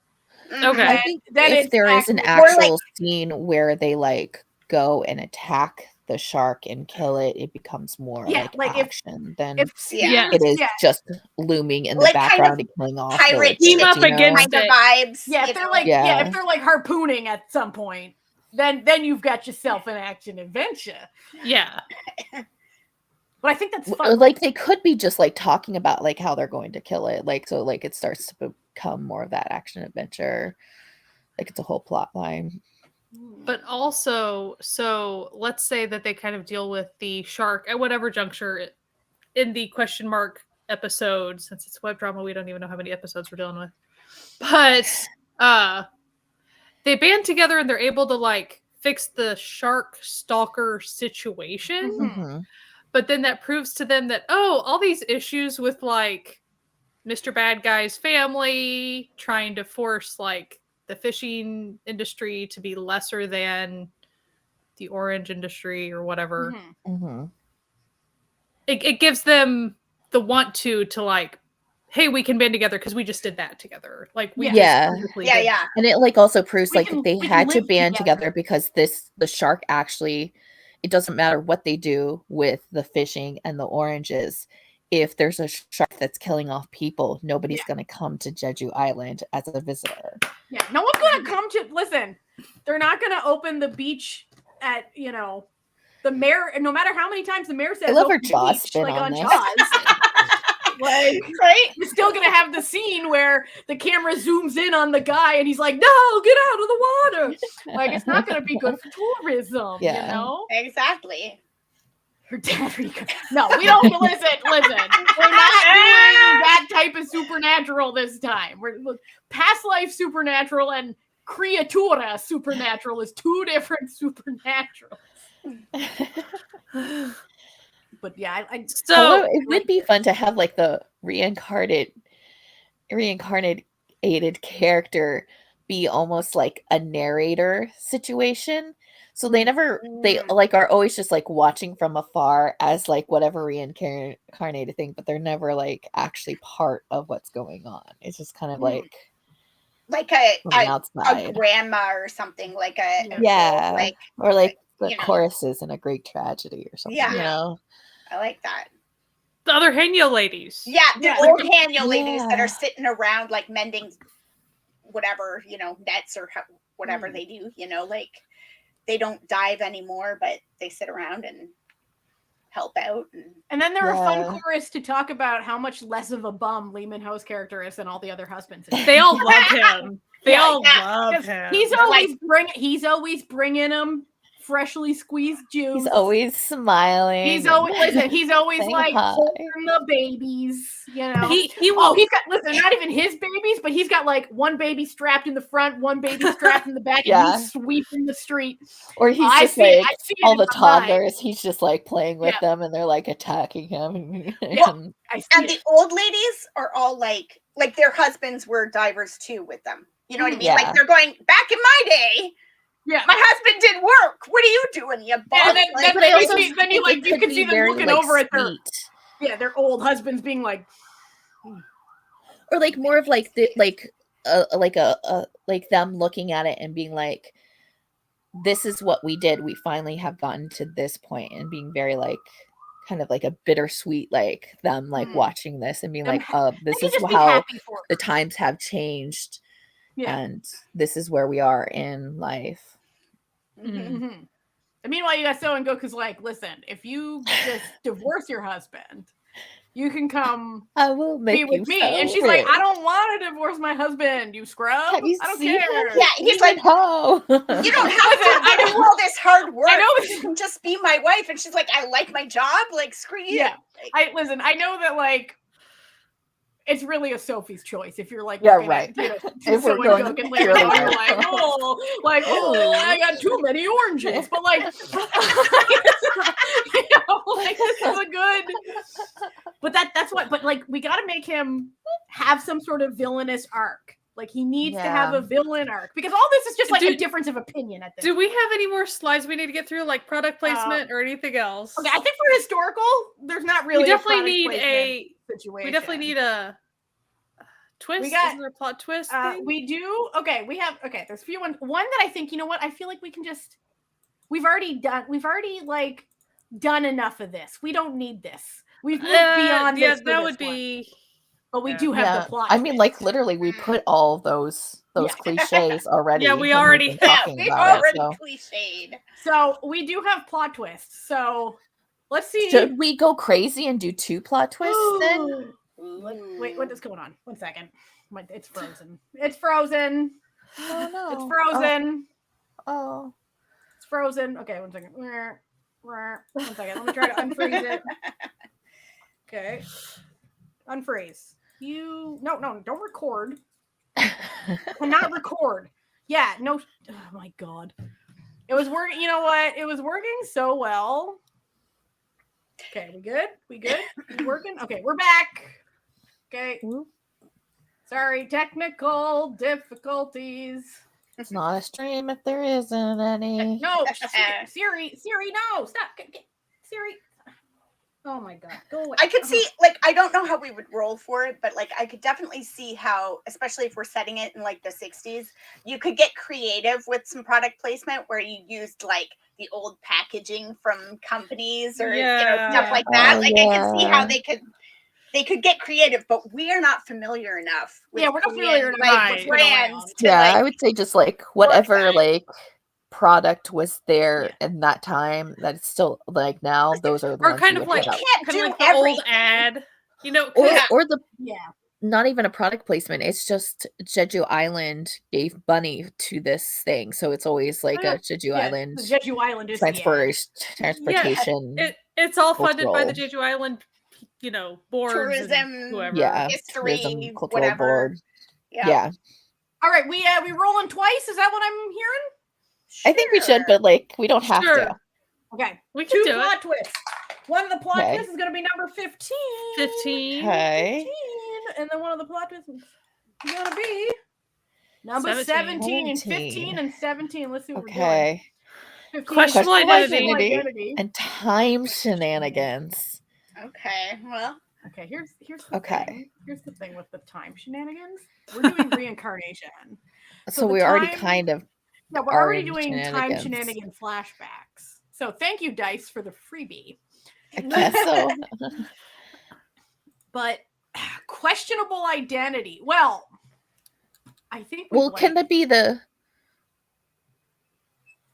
C: Okay.
B: I think
A: then
B: if
A: it's
B: there is an
A: actually-
B: actual scene where they like go and attack the shark and kill it, it becomes more
A: like if-
B: action than
A: if
C: Yeah.
B: it is
A: yeah.
B: just looming in the
D: Like kind
B: background
D: of
B: and killing off
D: pirate
B: villages,
C: Team up
B: you know?
C: against
D: kind of
C: it.
D: vibes.
A: Yeah,
D: you
A: if they're
D: know?
A: like
B: Yeah.
A: if they're like harpooning at some point, then you've got yourself an action adventure.
C: Yeah.
A: But I think that's fun.
B: Like they could be just like talking about like how they're going to kill it, like so like it starts to become more of that action adventure, like it's a whole plot line.
C: But also, so let's say that they kind of deal with the shark at whatever juncture in the question mark episode. Since it's web drama, we don't even know how many episodes we're dealing with. But they band together and they're able to like fix the shark stalker situation.
B: Mhm.
C: But then that proves to them that, all these issues with like Mr. Bad Guy's family trying to force like the fishing industry to be lesser than the orange industry or whatever.
B: Mhm.
C: It gives them the want to like, hey, we can band together because we just did that together. Like we
B: Yeah.
C: just physically
D: Yeah,
C: did
D: yeah.
C: that.
B: And it like also proves
A: We
B: like
A: can-
B: that they
A: we can
B: had to
A: live
B: band
A: together.
B: together because the shark actually, it doesn't matter what they do with the fishing and the oranges. If there's a shark that's killing off people, nobody's going to come to Jeju Island as a visitor.
A: Yeah, no one's gonna come to listen. They're not gonna open the beach at the mayor. No matter how many times the mayor says,
B: I love her
A: "Open the
B: Jaws
A: beach,"
B: spin
A: like
B: on
A: on
B: this.
A: Jaws. Like,
D: Right?
A: you're still gonna have the scene where the camera zooms in on the guy and he's like, "No, get out of the water!" Like, it's not gonna be good for tourism,
B: Yeah.
A: you know.
D: Exactly.
A: Her dad. No, we don't listen. We're not doing that type of supernatural this time. Look, past life supernatural and creatura supernatural is two different supernatural. But yeah,
B: Although
C: So
B: it would be fun to have like the reincarnated character be almost like a narrator situation. So they like are always just like watching from afar as like whatever reincarnated thing, but they're never like actually part of what's going on. It's just kind of like
D: From
B: the
D: a
B: outside.
D: grandma or something, like
B: Yeah.
D: like
B: Or like the
D: you know.
B: choruses in a Great Tragedy or something,
D: Yeah.
B: you know?
D: I like that.
C: the other Hanyo ladies.
D: Yeah, the
A: Yeah.
D: old Hanyo ladies that
B: Yeah.
D: are sitting around like mending whatever, nets or whatever they do, like they don't dive anymore, but they sit around and help out.
A: And then there are fun
B: Yeah.
A: chorus to talk about how much less of a bum Lee Min-ho's character is than all the other husbands.
C: They all love him. They
A: Yeah,
C: all
D: yeah.
C: love him.
A: He's always bringing them freshly squeezed juice.
B: He's always smiling.
A: He's always He's always
B: Saying
A: like
B: hi.
A: holding the babies. You know.
C: He's
A: Not even his babies, but he's got like one baby strapped in the front, one baby strapped in the back,
B: Yeah.
A: and he's sweeping the street.
B: Or he's
A: I
B: just
A: see it-
B: like
A: I see it
B: all
A: in
B: the
A: my mind.
B: toddlers. He's just like playing with
A: Yeah.
B: them, and they're like attacking him.
A: Well, I see
D: And
A: it.
D: the old ladies are all like their husbands were divers too with them. You know what I mean?
B: Yeah.
D: Like they're going, back in my day,
A: Yeah.
D: my husband did work. What are you doing, you bum?
A: And then,
D: Like,
A: then,
B: I
A: you
B: also
A: see, then you
B: think
A: like
B: it
A: you
B: could
A: can
B: be
A: see them
B: very,
A: looking
B: like,
A: over at their
B: sweet.
A: their old husbands being like,
B: Or like more of like the like them looking at it and being like, this is what we did. We finally have gotten to this point, and being very like kind of like a bittersweet, like them like watching this and being
A: them
B: like, oh, this
A: they
B: is
A: can just be
B: how
A: happy for
B: the
A: her.
B: times have changed,
A: Yeah.
B: and this is where we are in life.
A: Mhm. And meanwhile, you got So and Goku's like, listen, if you just divorce your husband, you can come
B: I will
A: be
B: make
A: with
B: you
A: me. And she's like,
B: rich.
A: I don't want to divorce my husband, you scrub.
B: Have you
A: I don't
B: seen
A: care.
B: him?
D: Yeah, he's like,
B: Oh,
D: you don't have
A: Listen,
D: to do all this hard work.
A: I know
D: You can just be my wife. And she's like, I like my job. Like, screw you.
A: Yeah.
D: Like,
A: I know that like it's really a Sophie's choice if you're like
B: Yeah,
A: looking
B: right.
A: At, you know,
B: If
A: So
B: we're
A: and
B: going
A: Goku and later
B: purely
A: on you're
B: that.
A: like, I got too many oranges. But like, you know, like this is a good. But that's what. But like, we got to make him have some sort of villainous arc. Like he needs to have
B: Yeah.
A: a villain arc because all this is just like a
C: Do-
A: difference of opinion at this.
C: Do we have any more slides we need to get through, like product placement or anything else?
A: Okay, I think for historical, there's not really.
C: we definitely
A: a
C: need
A: product
C: a.
A: situation.
C: We definitely need a twist.
A: We got-
C: Isn't there a plot twist? Thing?
A: We do. Okay, we have. Okay, there's a few ones. One that I think, you know what? I feel like we can just. We've already like done enough of this. We don't need this. We've moved beyond
C: yeah,
A: this. for
C: that
A: this
C: would
A: one.
C: be.
A: But we
C: yeah.
A: do have
B: yeah.
A: the plot.
B: I mean, like
A: twist.
B: literally, we put all those
A: Yeah.
B: cliches already.
C: Yeah, we
B: when we've
C: already-
B: been
D: yeah,
B: talking
D: we've
B: about
D: already
B: it, so.
D: cliched.
A: So we do have plot twists. So let's see.
B: Should we go crazy and do 2 plot twists then?
A: Wait, what is going on? 1 second. It's frozen. It's frozen.
B: Oh no!
A: It's frozen.
B: Oh,
A: It's frozen. Okay, 1 second. 1 second. Let me try to unfreeze it. Okay. Unfreeze. No, don't record. Cannot record. Yeah, no. Oh my god. It was working. You know what? It was working so well. Okay, we good? We working? Okay, we're back. Okay.
B: Ooh.
A: Sorry, technical difficulties.
B: it's not a stream if there isn't any.
A: No, Siri, no, stop. Siri. Oh my god, go away.
D: I could see, like, I don't know how we would roll for it, but like, I could definitely see how, especially if we're setting it in like the 60s, you could get creative with some product placement where you used like the old packaging from companies or you know, stuff like that.
B: Oh,
D: Like, I could see how
B: yeah.
D: they could get creative, but we are not familiar enough. With
A: Yeah, we're not
D: Korean,
A: familiar enough
D: like,
A: with what's going on.
D: brands to
B: Yeah,
D: like,
B: I would say just like whatever
D: that.
B: like product was there in that time that's still like now. Those are the
C: Or
B: ones
C: kind
B: you
C: of
B: would
C: like,
B: hit up.
D: can't
C: kind of
D: do
C: like the old
D: everything.
C: ad. You know,
B: Or,
D: Yeah.
B: or the
A: Yeah.
B: not even a product placement. It's just Jeju Island gave money to this thing, so it's always like a Jeju Island
A: The Jeju Island is the ad.
B: transportation.
C: it's all funded by the
B: Cultural.
C: Jeju Island, you know, boards and
D: Tourism,
C: whoever.
B: Yeah,
D: history,
B: tourism, cultural
D: whatever.
B: board.
D: Yeah.
B: Yeah,
A: All right, we rolling twice. Is that what I'm hearing?
B: I think we should, but like we don't have
C: Sure.
B: to.
A: Okay.
C: We can
A: 2
C: do
A: plot
C: it.
A: twists. One of the plot
B: Okay.
A: twists is going to be number 15.
C: 15.
B: Okay.
A: 15. And then one of the plot twists is going to be number
C: 17.
A: 17 and 15 and 17. Let's see what
B: Okay.
A: we're doing. 15,
C: Questionable
B: identity.
A: identity.
B: And time shenanigans.
D: Okay. Well,
A: Okay, here's the
B: Okay.
A: thing. Here's the thing with the time shenanigans. We're doing reincarnation.
B: So
A: the
B: we already
A: time-
B: kind of
A: Yeah, we're
B: are
A: already
B: in
A: doing time
B: shenanigans.
A: shenanigan flashbacks. So thank you, Dice, for the freebie.
B: I guess so.
A: But questionable identity. Well, I think.
B: Well, can that be the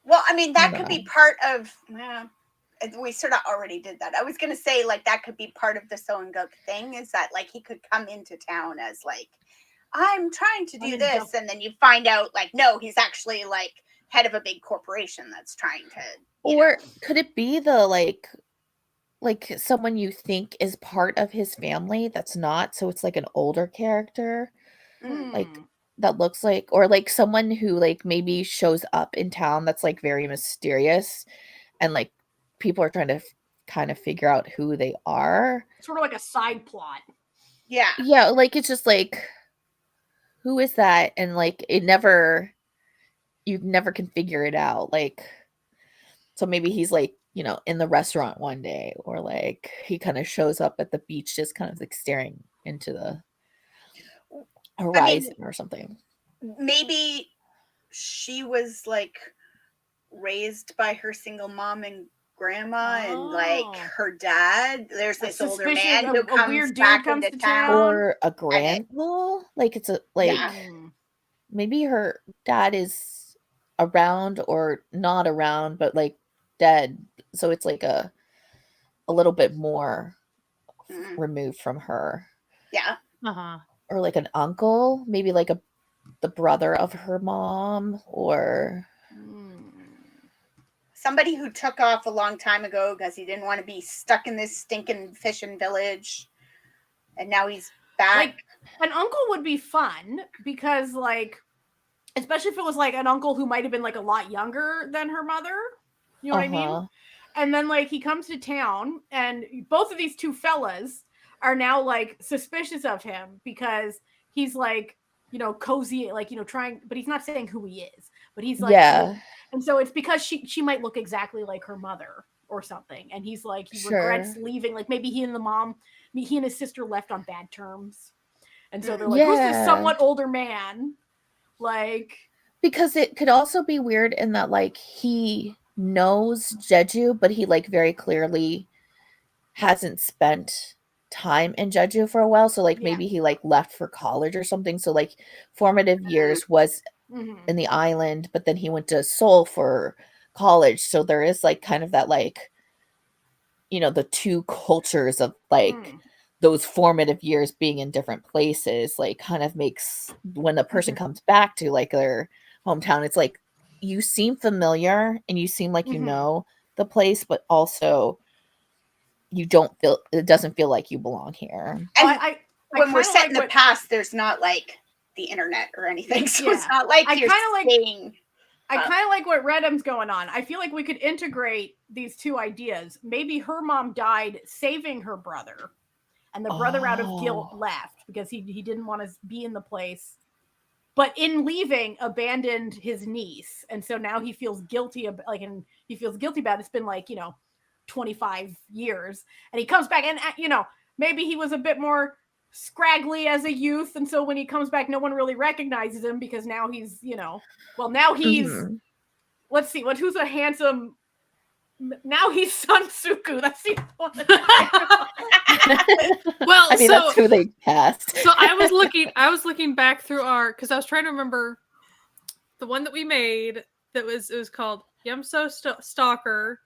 D: I mean, that could
B: No.
D: be part of. Yeah. we sort of already did that. I was gonna say like that could be part of the Soenguk thing, is that like he could come into town as like, I'm trying to do this, and then you find out like no, he's actually like head of a big corporation that's trying to.
B: Or could it be the like someone you think is part of his family that's not, so it's like an older character, like that looks like, or like someone who like maybe shows up in town that's like very mysterious, and like people are trying to kind of figure out who they are.
A: Sort of like a side plot.
D: Yeah.
B: Yeah, like it's just like, who is that? And like you never can figure it out. Like, so maybe he's like, you know, in the restaurant one day, or like he kind of shows up at the beach just kind of like staring into the horizon or something.
D: Maybe she was like raised by her single mom and grandma, and like her dad, there's this older man who comes back into town,
B: or a grandpa. Like it's a like maybe her dad is around or not around, but like dead, so it's like a little bit more removed from her.
D: Yeah.
B: Or like an uncle, maybe like the brother of her mom, or
D: somebody who took off a long time ago because he didn't want to be stuck in this stinking fishing village, and now he's back.
A: Like an uncle would be fun because like, especially if it was like an uncle who might have been like a lot younger than her mother. You know what I mean? And then like he comes to town, and both of these two fellas are now like suspicious of him because he's like, you know, cozy, like, you know, trying, but he's not saying who he is, but he's like, and so it's because she might look exactly like her mother or something, and he's like, he regrets leaving, like maybe he and his sister left on bad terms, and so they're like, who's this somewhat older man? Like,
B: because it could also be weird in that like he knows Jeju, but he like very clearly hasn't spent time in Jeju for a while, so like maybe he like left for college or something, so like formative years was in the island, but then he went to Seoul for college, so there is like kind of that like, you know, the two cultures of like those formative years being in different places, like kind of makes when a person comes back to like their hometown, it's like you seem familiar and you seem like you know the place, but also you don't feel, it doesn't feel like you belong here.
D: And when we're set in the past, there's not like the internet or anything, so it's not like you're saying.
A: I kind of like what Redham's going on. I feel like we could integrate these two ideas. Maybe her mom died saving her brother, and the brother out of guilt left because he didn't want to be in the place, but in leaving abandoned his niece, and so now he feels guilty about it. It's been like, you know, 25 years, and he comes back, and you know, maybe he was a bit more scraggly as a youth, and so when he comes back no one really recognizes him because now he's, you know, well, now he's let's see, who's a handsome, now he's Sun Suku. That's the one.
C: Well,
B: I mean, that's who they cast.
C: So I was looking back through because I was trying to remember the one that we made it was called Yumso Stalker.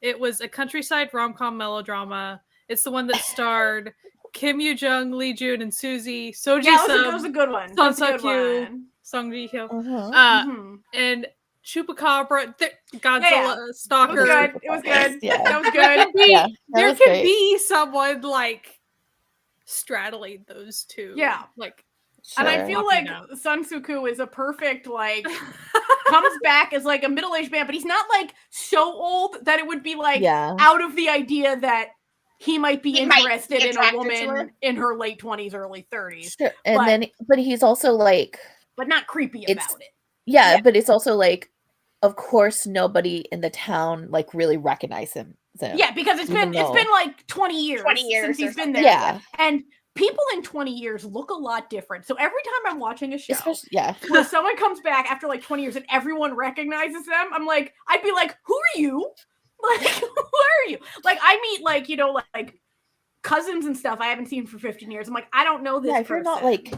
C: It was a countryside rom-com melodrama. It's the one that starred Kim Yoo-jung, Lee Jun, and Suzy, Soji Sub.
A: That was a good one.
C: Son Suk-kyu, Song Ji-hyo, and Chupacabra, Godzilla, Stalker.
A: It was good.
B: Yeah.
A: That was good.
C: There could be someone like straddling those two.
A: Yeah.
C: Like,
A: and I feel like Sun Suku is a perfect, like, comes back as like a middle-aged man, but he's not like so old that it would be like out of the idea that he might be interested in a woman in her late 20s, early 30s.
B: Sure. And but he's also like,
A: but not creepy about it.
B: Yeah, but it's also like, of course, nobody in the town like really recognizes him.
A: Yeah, because it's been like 20 years since he's been there.
B: Yeah,
A: and people in 20 years look a lot different. So every time I'm watching a show,
B: yeah,
A: where someone comes back after like 20 years and everyone recognizes them, I'd be like, who are you? Like, who are you? Like, I meet like, you know, like cousins and stuff I haven't seen for 15 years. I'm like, I don't know this person.
B: If you're not like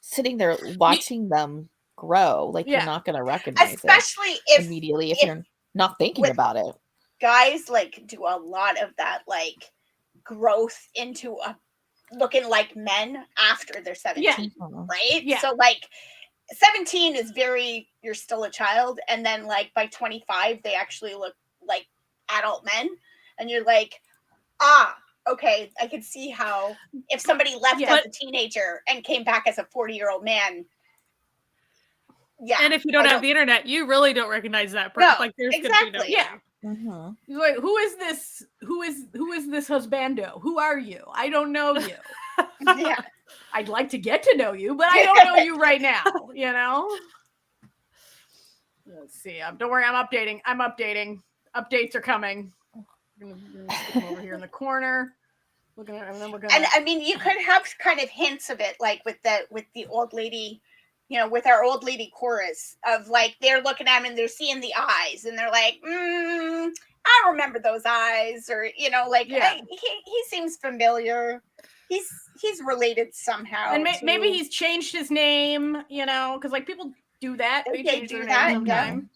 B: sitting there watching them grow, like you're not going to recognize
D: especially
B: it immediately if you're not thinking about it.
D: guys like do a lot of that like growth into a looking like men after they're 17, right?
A: Yeah.
D: So like 17 is very, you're still a child, and then like by 25 they actually look like adult men, and you're like, okay, I could see how if somebody left as a teenager and came back as a 40-year-old man. Yeah.
C: And if you don't have the internet, you really don't recognize that person.
D: No,
C: like there's
D: exactly.
C: gonna be
A: no Like, who is this husbando? Who are you? I don't know you.
D: Yeah.
A: I'd like to get to know you, but I don't know you right now, you know? Let's see. Don't worry, I'm updating. Updates are coming. We're gonna stick them over here in the corner. Looking at, and then we're gonna.
D: And I mean, you could have kind of hints of it, like with the old lady, you know, with our old lady chorus of like they're looking at him and they're seeing the eyes and they're like, I remember those eyes, or you know, like he seems familiar. He's related somehow,
A: and maybe he's changed his name, you know, because like people do that. They change their name sometime.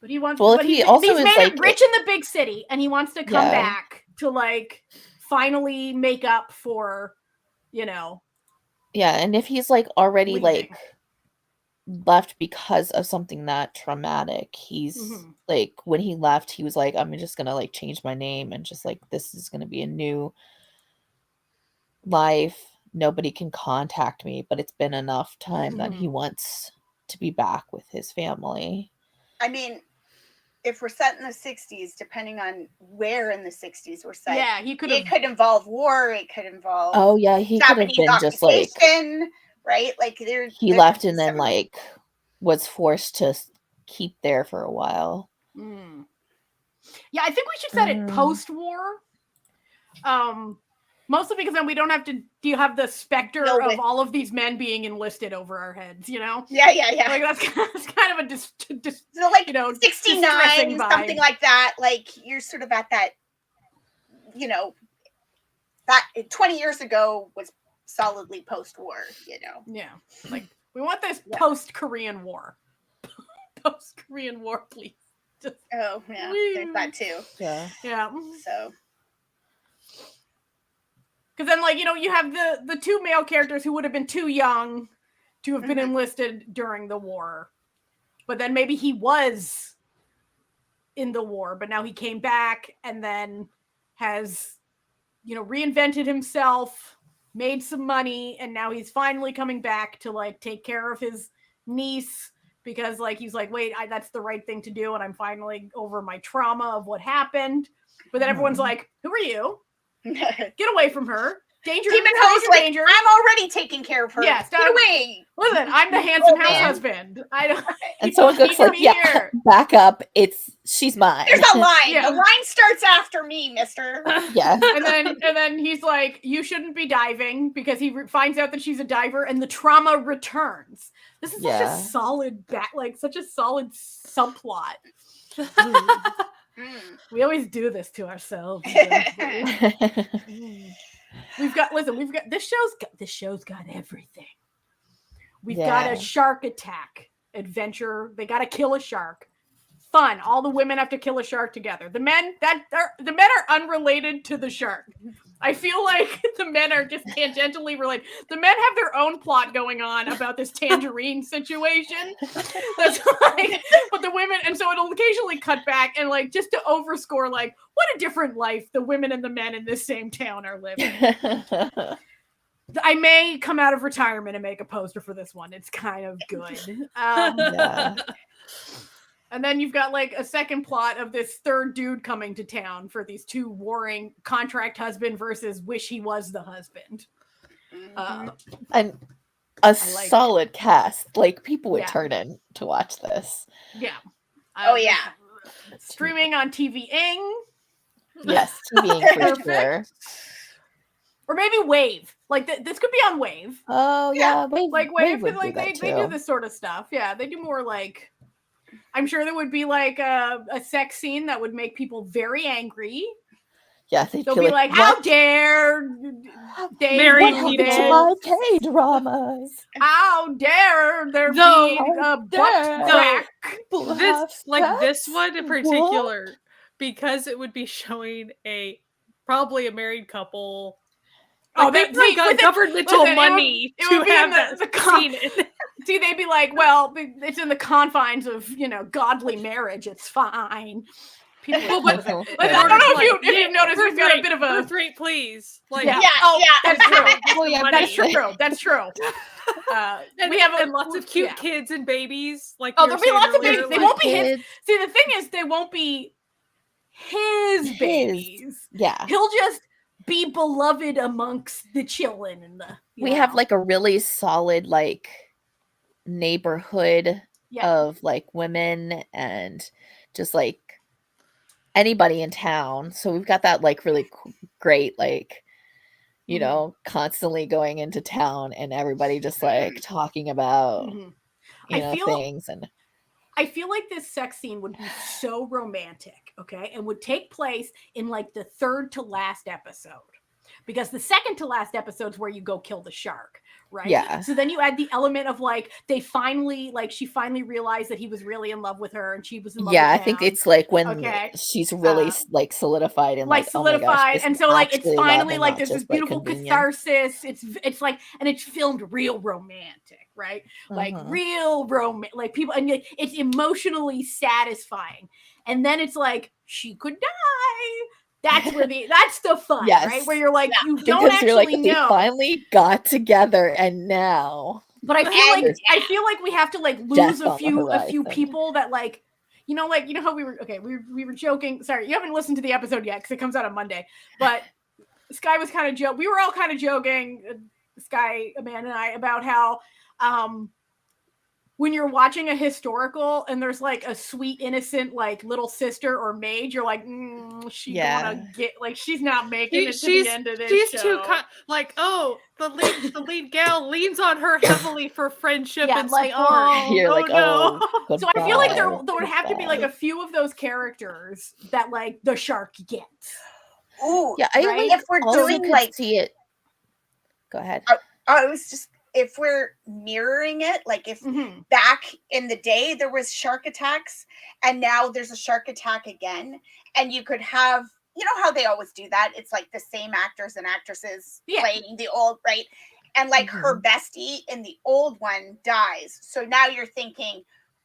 A: But he wants.
B: Well,
A: but
B: he
A: he's
B: also is
A: made
B: like
A: it rich in the big city, and he wants to come back to like finally make up for, you know.
B: Yeah, and if he's like already like left because of something that traumatic, he's like when he left, he was like, I'm just gonna like change my name and just like this is gonna be a new life. Nobody can contact me, but it's been enough time that he wants to be back with his family.
D: I mean, if we're set in the 60s, depending on where in the 60s we're set, it could involve war, it could involve
B: he
D: Japanese
B: could have been just like
D: right, like
B: he left and then like was forced to keep there for a while.
A: Yeah, I think we should set it post-war. Mostly because then we don't have to have the specter of all of these men being enlisted over our heads, you know?
D: Yeah.
A: Like that's kind of a
D: so like,
A: you know,
D: 69, something like that. Like you're sort of at that, you know, that 20 years ago was solidly post-war, you know?
A: Yeah. Like we want this post-Korean War. Post-Korean War, please. Just,
D: there's that too.
A: Yeah.
D: So.
A: Because then, like, you know, you have the two male characters who would have been too young to have been enlisted during the war. But then maybe he was in the war, but now he came back and then has, you know, reinvented himself, made some money, and now he's finally coming back to, like, take care of his niece because, like, he's like, wait, that's the right thing to do, and I'm finally over my trauma of what happened. But then everyone's like, who are you? Get away from her. Danger.
D: Demon host, like, danger. I'm already taking care of her.
A: Yes,
D: get away.
A: Listen, I'm the handsome house husband. I don't.
B: And so it goes like, back up. She's mine.
D: There's a line. The line starts after me, mister.
B: Yeah.
A: And then he's like, you shouldn't be diving because he finds out that she's a diver and the trauma returns. This is such a solid such a solid subplot. We always do this to ourselves. We've got this show's got everything. We've got a shark attack adventure. They got to kill a shark. Fun. All the women have to kill a shark together. The men are unrelated to the shark. I feel like the men are just tangentially related. The men have their own plot going on about this tangerine situation. That's like, but the women, and so it'll occasionally cut back and like just to overscore, like what a different life the women and the men in this same town are living. I may come out of retirement and make a poster for this one. It's kind of good. And then you've got like a second plot of this third dude coming to town for these two warring contract husband versus wish he was the husband.
B: And a solid cast. Like people would turn in to watch this.
A: Yeah. Streaming on TV-ing.
B: Yes, TV-ing for sure.
A: Or maybe Wave. Like this could be on Wave.
B: Oh yeah, Wave.
A: Like Wave like they do this sort of stuff. Yeah, they do more like. I'm sure there would be like a sex scene that would make people very angry.
B: Yeah, they'd
A: They'll be like, "How dare they
C: Mary
A: do
C: Welcome
B: to
A: this?
B: my K-dramas.
A: How dare there be
C: Though-
A: a butt
B: dare
A: crack?"
B: People
C: This
B: have
C: this
B: sex?
C: one in
B: What?
C: particular, because it would be showing probably a married couple.
A: Oh,
C: Like, they probably got governmental
A: listen,
C: money
A: it would
C: to
A: be in
C: have
A: the-
C: that
A: the con-
C: scene in.
A: See, they'd be like, "Well, it's in the confines of godly marriage. It's fine." People,
C: Well, but-
A: listen,
B: but
A: I don't know if you've noticed we've got a bit of a
C: birth rate, please. Like,
A: yeah.
D: Yeah,
A: Oh,
D: yeah.
A: that's true.
B: Oh, yeah,
A: That's
C: money.
A: true. That's true.
C: And,
A: we have
C: and lots of cute
A: yeah.
C: kids and babies. Like,
A: Oh,
C: we were
A: there'll be
C: saying
A: lots of
C: earlier,
A: babies. They
C: like-
A: won't be his.
B: Kids.
A: See, the thing is, they won't be his babies.
B: Yeah.
A: He'll just be beloved amongst the children and the.
B: We have like a really solid like neighborhood
A: Yeah.
B: of like women and just like anybody in town. So we've got that like really great like you know constantly going into town and everybody just like talking about
A: Mhm.
B: you
A: I
B: know
A: feel-
B: things and
A: I feel like this sex scene would be so romantic, okay, and would take place in like the third to last episode. Because the second to last episode is where you go kill the shark, right?
B: Yeah.
A: So then you add the element of like she finally realized that he was really in love with her and she was in love
B: yeah, I
A: with
B: think
A: him.
B: it's like when
A: Okay.
B: she's really like solidified and like, oh my gosh,
A: solidified,
B: this
A: and
B: is
A: so like it's
B: actually love
A: finally
B: and
A: like
B: not
A: there's this
B: just, like,
A: beautiful
B: convenience.
A: catharsis. It's like, and it's filmed real romantic, right? Like
B: Mhm.
A: real romantic, like people, and it's emotionally satisfying. And then it's like she could die. That's where that's the fun,
B: Yes.
A: right? Where you're like you don't
B: Because
A: actually
B: you're like, they
A: know.
B: finally got together and now
A: But I feel like we have to like lose
B: Death
A: a
B: on the
A: few
B: horizon.
A: people that like you know how we were joking. Sorry, you haven't listened to the episode yet because it comes out on Monday. But Sky was kind of we were all kind of joking, Sky, Amanda, and I, about how when you're watching a historical and there's like a sweet innocent like little sister or maid, you're like, she's gonna get like she's not making it to the end of this
C: she's
A: show.
C: too like, oh, the lead gal leans on her heavily for friendship and
A: like
C: support.
B: You're like,
C: no.
A: So I feel like there
B: goodbye,
A: would have to be like a few of those characters that like the shark gets.
D: Ooh,
B: yeah, I
A: right?
B: like,
D: if we're
B: also
D: doing
B: could
D: like
B: see it. Go ahead.
D: I was just if we're mirroring it, like if
A: Mhm.
D: back in the day there was shark attacks and now there's a shark attack again, and you could have, you know how they always do that, it's like the same actors and actresses playing the old, right? And like her bestie in the old one dies, so now you're thinking,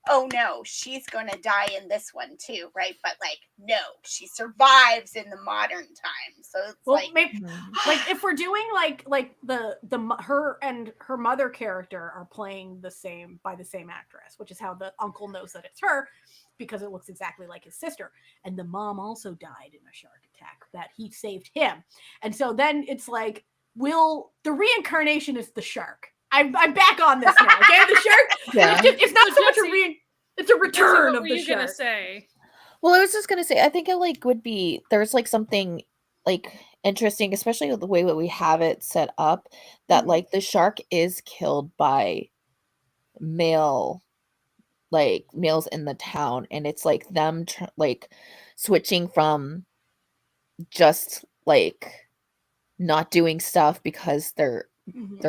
D: oh no, she's gonna die in this one too, right? But like, no, she survives in the modern time. So it's
A: maybe, like if we're doing like the her and her mother character are playing by the same actress, which is how the uncle knows that it's her because it looks exactly like his sister, and the mom also died in a shark attack that he saved him, and so then it's like, the reincarnation is the shark. I'm back on this now. Okay, the shark.
B: Yeah.
A: It's not so much it's a return of the
C: What were you
A: shark.
C: gonna say?
B: Well, I was just gonna say, I think it like would be there's like something like interesting, especially with the way that we have it set up, that like the shark is killed by males in the town, and it's like them like switching from just like not doing stuff because their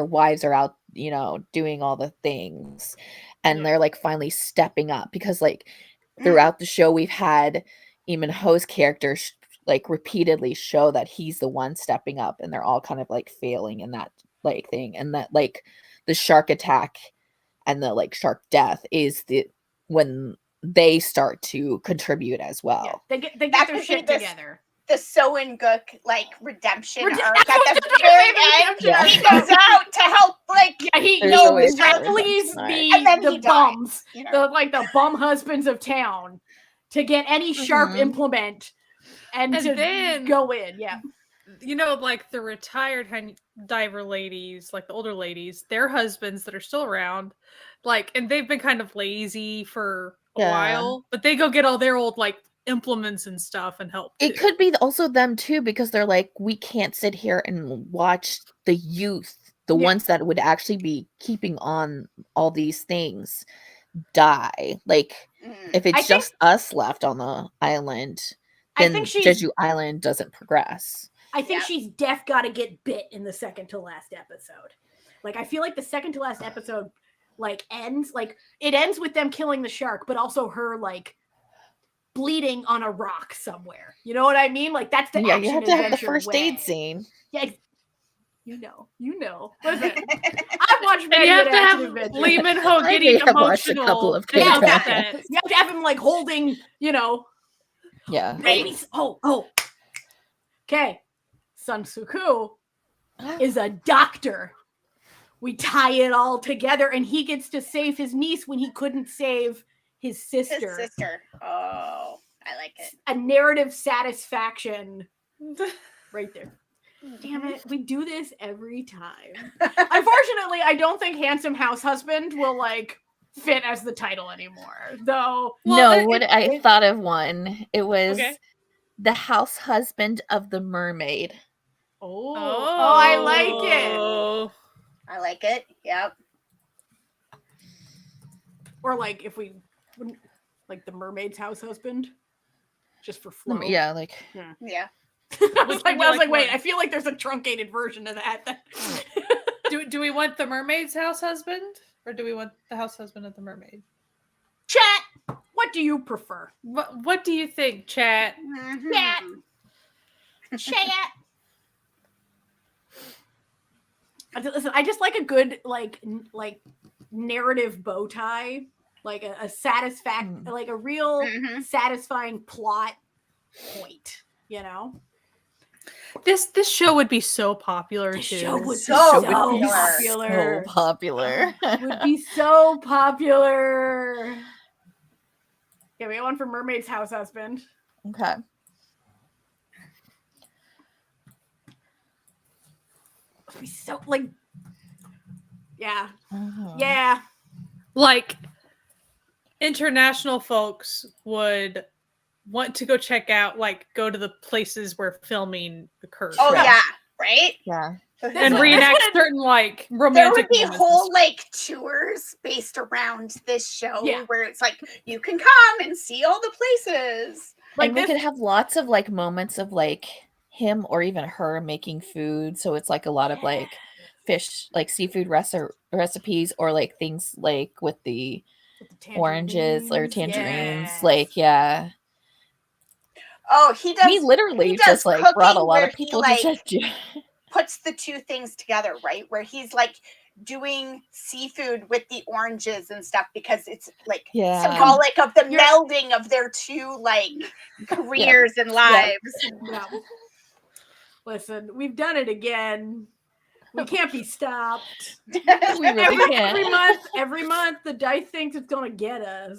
B: wives are out, you know, doing all the things, and they're like finally stepping up, because like throughout the show we've had even Ho's character like repeatedly show that he's the one stepping up, and they're all kind of like failing in that like thing, and that like the shark attack and the like shark death is when they start to contribute as well.
A: They get their shit together.
D: The Soen-guk like redemption arc at
A: I
D: the very end.
B: Yeah.
D: He goes out to help, like
A: he
B: There's always
A: flees
D: and then
A: the
D: he
A: bums,
D: dies, you know?
A: the bum husbands of town, to get any sharp implement and to
C: then
A: go in. Yeah,
C: you know, like the retired diver ladies, like the older ladies, their husbands that are still around, like, and they've been kind of lazy for a while, but they go get all their old like implements and stuff and help too.
B: It could be also them too, because they're like, we can't sit here and watch the youth, the ones that would actually be keeping on all these things, die. Like if it's just us left on the island,
A: I
B: then
A: think she's
B: Jeju Island doesn't progress.
A: I think
D: Yeah.
A: she's gotta get bit in the second to last episode. Like, I feel like the second to last episode, like, ends with them killing the shark, but also her, like, bleeding on a rock somewhere. You know what I mean? Like, that's the
B: Yeah,
A: action
B: you have to have the
A: adventure
B: first aid
A: way.
B: scene.
A: Yeah, you know. Listen, I've watched
C: And
A: many
C: you have
A: an
C: to
A: action
C: have
A: adventure.
C: Lee Min-ho
B: I
C: getting
B: may have watched a
C: emotional.
B: couple of
C: to look at
B: K-dramas.
C: that.
A: You have to have him, like, holding, you know,
B: Yeah.
A: babies. Oh. Okay. Sun Suku is a doctor. We tie it all together, and he gets to save his niece when he couldn't save his sister.
D: His sister. Oh, I like it.
A: A narrative satisfaction right there. Damn it, we do this every time. Unfortunately, I don't think Handsome House Husband will, like, fit as the title anymore. Though,
B: No, what I thought of one. It was
C: Okay.
B: The House Husband of the Mermaid.
A: oh, I like it.
C: Oh.
D: I like it. Yep.
A: Or, like, if we wouldn't, like, the Mermaid's House Husband, just for flow.
B: Yeah, like
D: Yeah.
A: I was like, wait,
C: what?
A: I feel like there's a truncated version of that.
C: Do we want the mermaid's house husband, or do we want the house husband of the mermaid?
A: Chat, what do you prefer?
C: What do you think, chat?
D: Mhm.
A: Chat. Listen, I just like a good like narrative bow tie, like a like a real
D: Mhm.
A: satisfying plot point. You know,
C: This show would be so popular
A: the
C: too.
A: show would be
D: So
A: so
D: popular.
A: popular.
B: so popular.
A: Would be so popular. Okay, we got one for Mermaid's House Husband.
B: Okay.
A: It'd be so like, yeah,
B: Uh-huh.
A: yeah.
C: Like international folks would want to go check out, like go to the places where filming occurs.
D: Oh
B: Yeah.
D: yeah. Right.
B: Yeah.
C: And
A: This
C: reenact
A: would-
C: certain like
D: There
C: romantic
D: would be
C: moments.
D: whole like tours based around this show
A: Yeah.
D: where it's like you can come and see all the places.
A: Like
B: and we
A: this,
B: could have lots of like moments of like him or even her making food. So it's like a lot of like fish, like seafood recipes, or like things like with the oranges or tangerines.
A: yes.
B: Like, yeah.
D: Oh, he does.
B: He literally
D: he does
B: just like brought a
D: cooking
B: lot
D: where
B: of
D: he,
B: people
D: like,
B: to Jeju.
D: puts the two things together, right? Where he's like doing seafood with the oranges and stuff because it's like
B: Yeah.
D: symbolic of the
A: You're-
D: melding of their two like careers and lives.
A: Yeah. Listen, we've done it again. We can't be stopped.
B: We really can't.
A: Every month, the dice thinks it's gonna get us.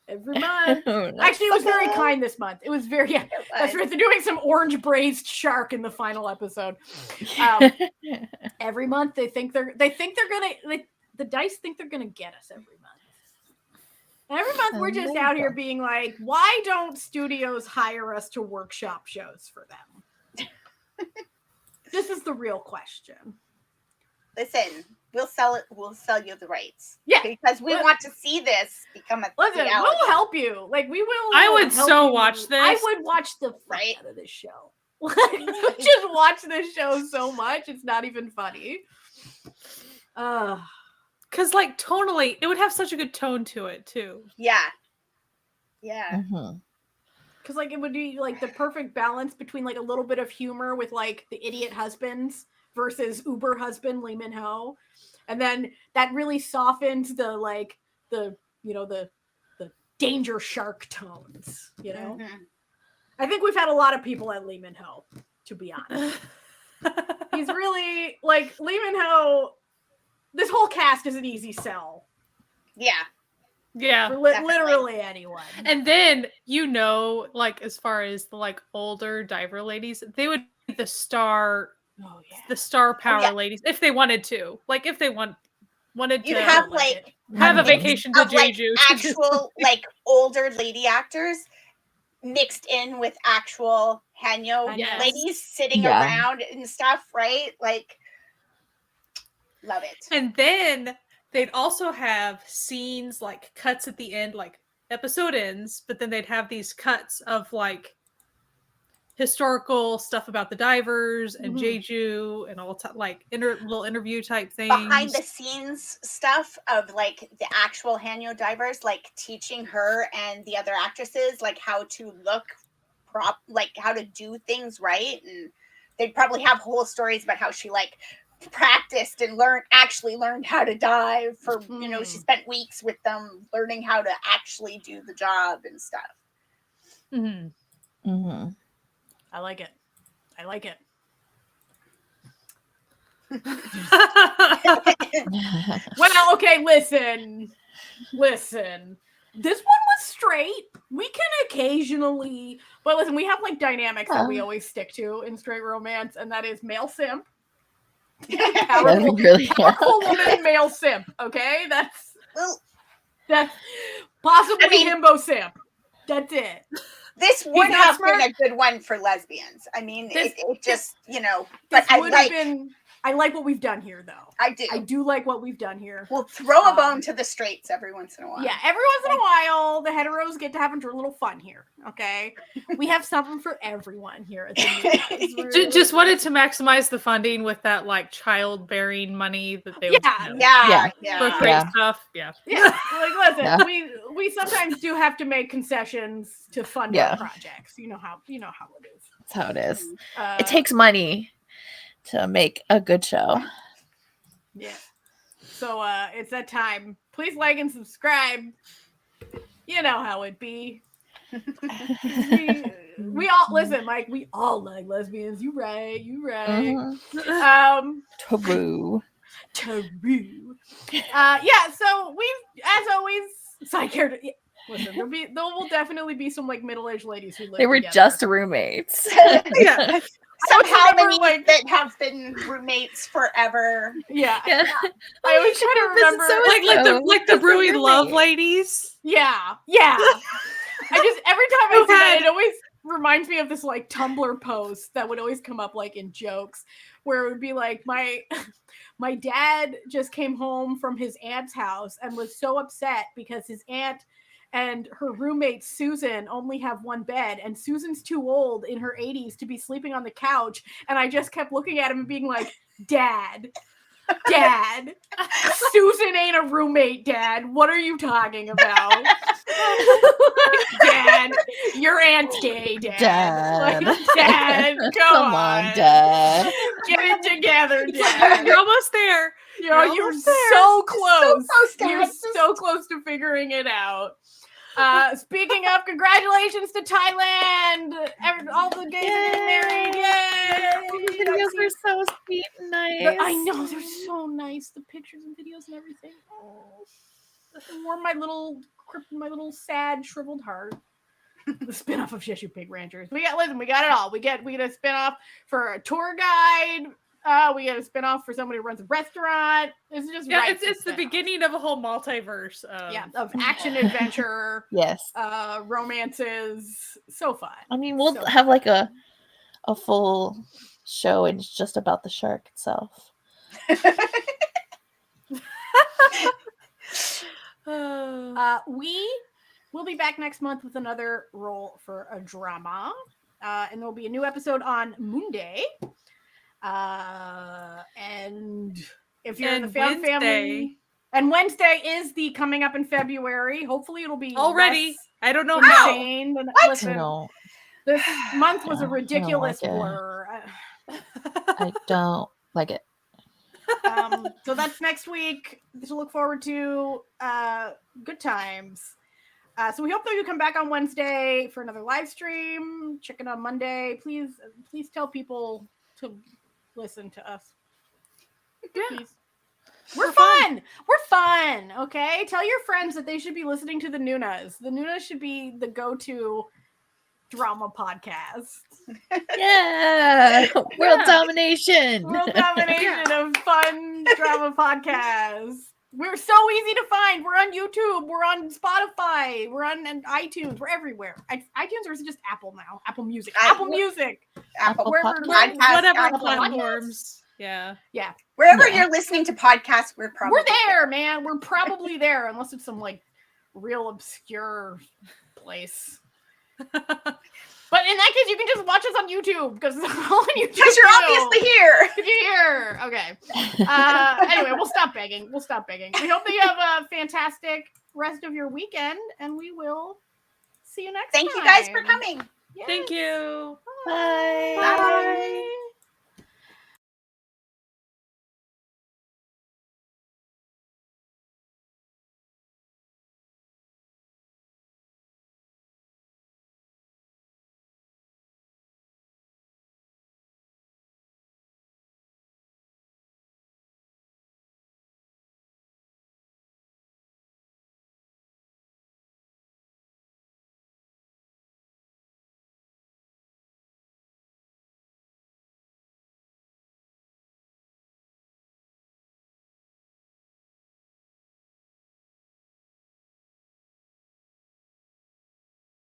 A: Every month.
B: Oh, no.
A: Actually, it was very kind this month. It was very. Yeah, that's right. They're doing some orange braised shark in the final episode. Every month, they think they're gonna. The dice think they're gonna get us every month. And every month, we're just out here being like, why don't studios hire us to workshop shows for them? This is the real question.
D: Listen, we'll sell it. We'll sell you the rights.
A: Yeah.
D: because we want to see this become a
A: Listen,
D: reality.
A: we'll help you. Like, we will.
C: I would
A: help
C: so
A: you.
C: watch this.
A: I would watch the fuck
D: Right?
A: out of this show. Just watch this show so much. It's not even funny.
C: Because like tonally, it would have such a good tone to it too.
D: Yeah. Yeah.
B: Mhm.
A: Because like it would be like the perfect balance between like a little bit of humor with like the idiot husbands versus Uber husband Lee Min Ho, and then that really softens the like the danger shark tones. You know,
D: Mhm.
A: I think we've had a lot of people at Lee Min Ho, to be honest. He's really like Lee Min Ho. This whole cast is an easy sell
D: Yeah.
C: Yeah.
A: for
D: Definitely.
A: literally anyone.
C: And then, like as far as the like older diver ladies, they would be the star
A: Oh yeah.
C: the star power
D: yeah.
C: ladies if they wanted to. Like if they wanted
D: You'd
C: to
D: have
A: like
D: like
C: have a
B: Mhm.
C: vacation to
D: of like
C: Jeju.
D: actual like older lady actors mixed in with actual Hanyo
A: Yes.
D: ladies sitting
B: Yeah.
D: around and stuff, right? Like, love it.
C: And then they'd also have scenes like cuts at the end, like episode ends, but then they'd have these cuts of like historical stuff about the divers and
A: Mhm.
C: Jeju and all like little interview type things.
D: Behind the scenes stuff of like the actual Hanyo divers, like teaching her and the other actresses like how to look like how to do things right, and they'd probably have whole stories about how she like practiced and actually learned how to dive for she spent weeks with them learning how to actually do the job and stuff.
C: Mm-hmm.
B: Mm-hmm.
A: I like it. I like it. Well, okay, listen. This one was straight. We can occasionally, but listen, we have like dynamics that we always stick to in straight romance, and that is male simp. Powerful woman, male simp. Okay, that's possibly himbo simp. That's it.
D: This would have been a good one for lesbians. I mean, it just, but
A: I like what we've done here, though. I do like what we've done here.
D: We'll throw a bone to the straights every once in a while.
A: Yeah, every once in a while, the heteros get to have a little fun here. Okay, we have something for everyone here.
C: Just wanted to maximize the funding with that like childbearing money that they
D: for
C: great stuff. Yeah.
A: Like listen, we sometimes do have to make concessions to fund our projects. You know how it is.
B: That's how it is. It takes money to make a good show.
A: Yeah. So it's that time. Please like and subscribe. You know how it be. we all listen, Mike. We all like lesbians. You right.
B: Mm-hmm. Taboo.
A: Yeah. So we, as always, side character. Listen, there will definitely be some like middle-aged ladies who live.
B: They were
A: together.
B: just roommates.
D: Yeah. Somehow many that have been roommates forever.
A: Yeah. I always try to remember
C: like the brewing love ladies.
A: Yeah. I just every time I see that, it always reminds me of this like Tumblr post that would always come up like in jokes, where it would be like my dad just came home from his aunt's house and was so upset because his aunt and her roommate Susan only have one bed, and Susan's too old in her 80s to be sleeping on the couch. And I just kept looking at him and being like, Dad, Susan ain't a roommate, Dad. What are you talking about? Dad, your aunt's gay, Dad. Dad, come on,
B: Dad.
A: Get it together, Dad.
C: You're almost there.
A: You're so close. You're so close to figuring it out. Speaking of, congratulations to Thailand! All the gays are getting married! Yay!
B: The videos are so sweet and nice.
A: I know, they're so nice. The pictures and videos and everything. Oh, it warmed my little sad shriveled heart. The spinoff of Jeju Pig Ranchers. We got it all. We get a spinoff for a tour guide. We get a spinoff for somebody who runs a restaurant. It's just
C: it's the beginning of a whole multiverse
A: of action adventure.
B: Yes.
A: Romances. So fun.
B: I mean, we'll have like a full show and it's just about the shark itself.
A: We will be back next month with another Roll4Drama. And there'll be a new episode on Monday. And if you're in the fan family, and Wednesday is the coming up in February. Hopefully it'll be
C: already. I don't know
A: insane.
C: how.
A: Listen, this month was a ridiculous blur.
B: I don't like it.
A: So that's next week to look forward to. Good times. So we hope that you come back on Wednesday for another live stream. Check it on Monday. Please tell people to listen to us. Please. We're fun. We're fun. Okay. Tell your friends that they should be listening to the Noonas. The Noonas should be the go-to drama podcast.
B: Yeah. World domination.
A: World domination of fun drama podcasts. We're so easy to find. We're on YouTube. We're on Spotify. We're on iTunes. We're everywhere. iTunes, or is it just Apple now? Apple Music. Apple Music.
C: Whatever platforms. Yeah.
D: Wherever you're listening to podcasts, we're
A: there, man. We're probably there, unless it's some like real obscure place. But in that case, you can just watch us on YouTube because it's all on YouTube.
D: Because you're obviously here.
A: You're here. Okay. Anyway, we'll stop begging. We hope that you have a fantastic rest of your weekend, and we will see you next time.
D: Thank you guys for coming.
A: Yes.
C: Thank you.
B: Bye.
A: Bye.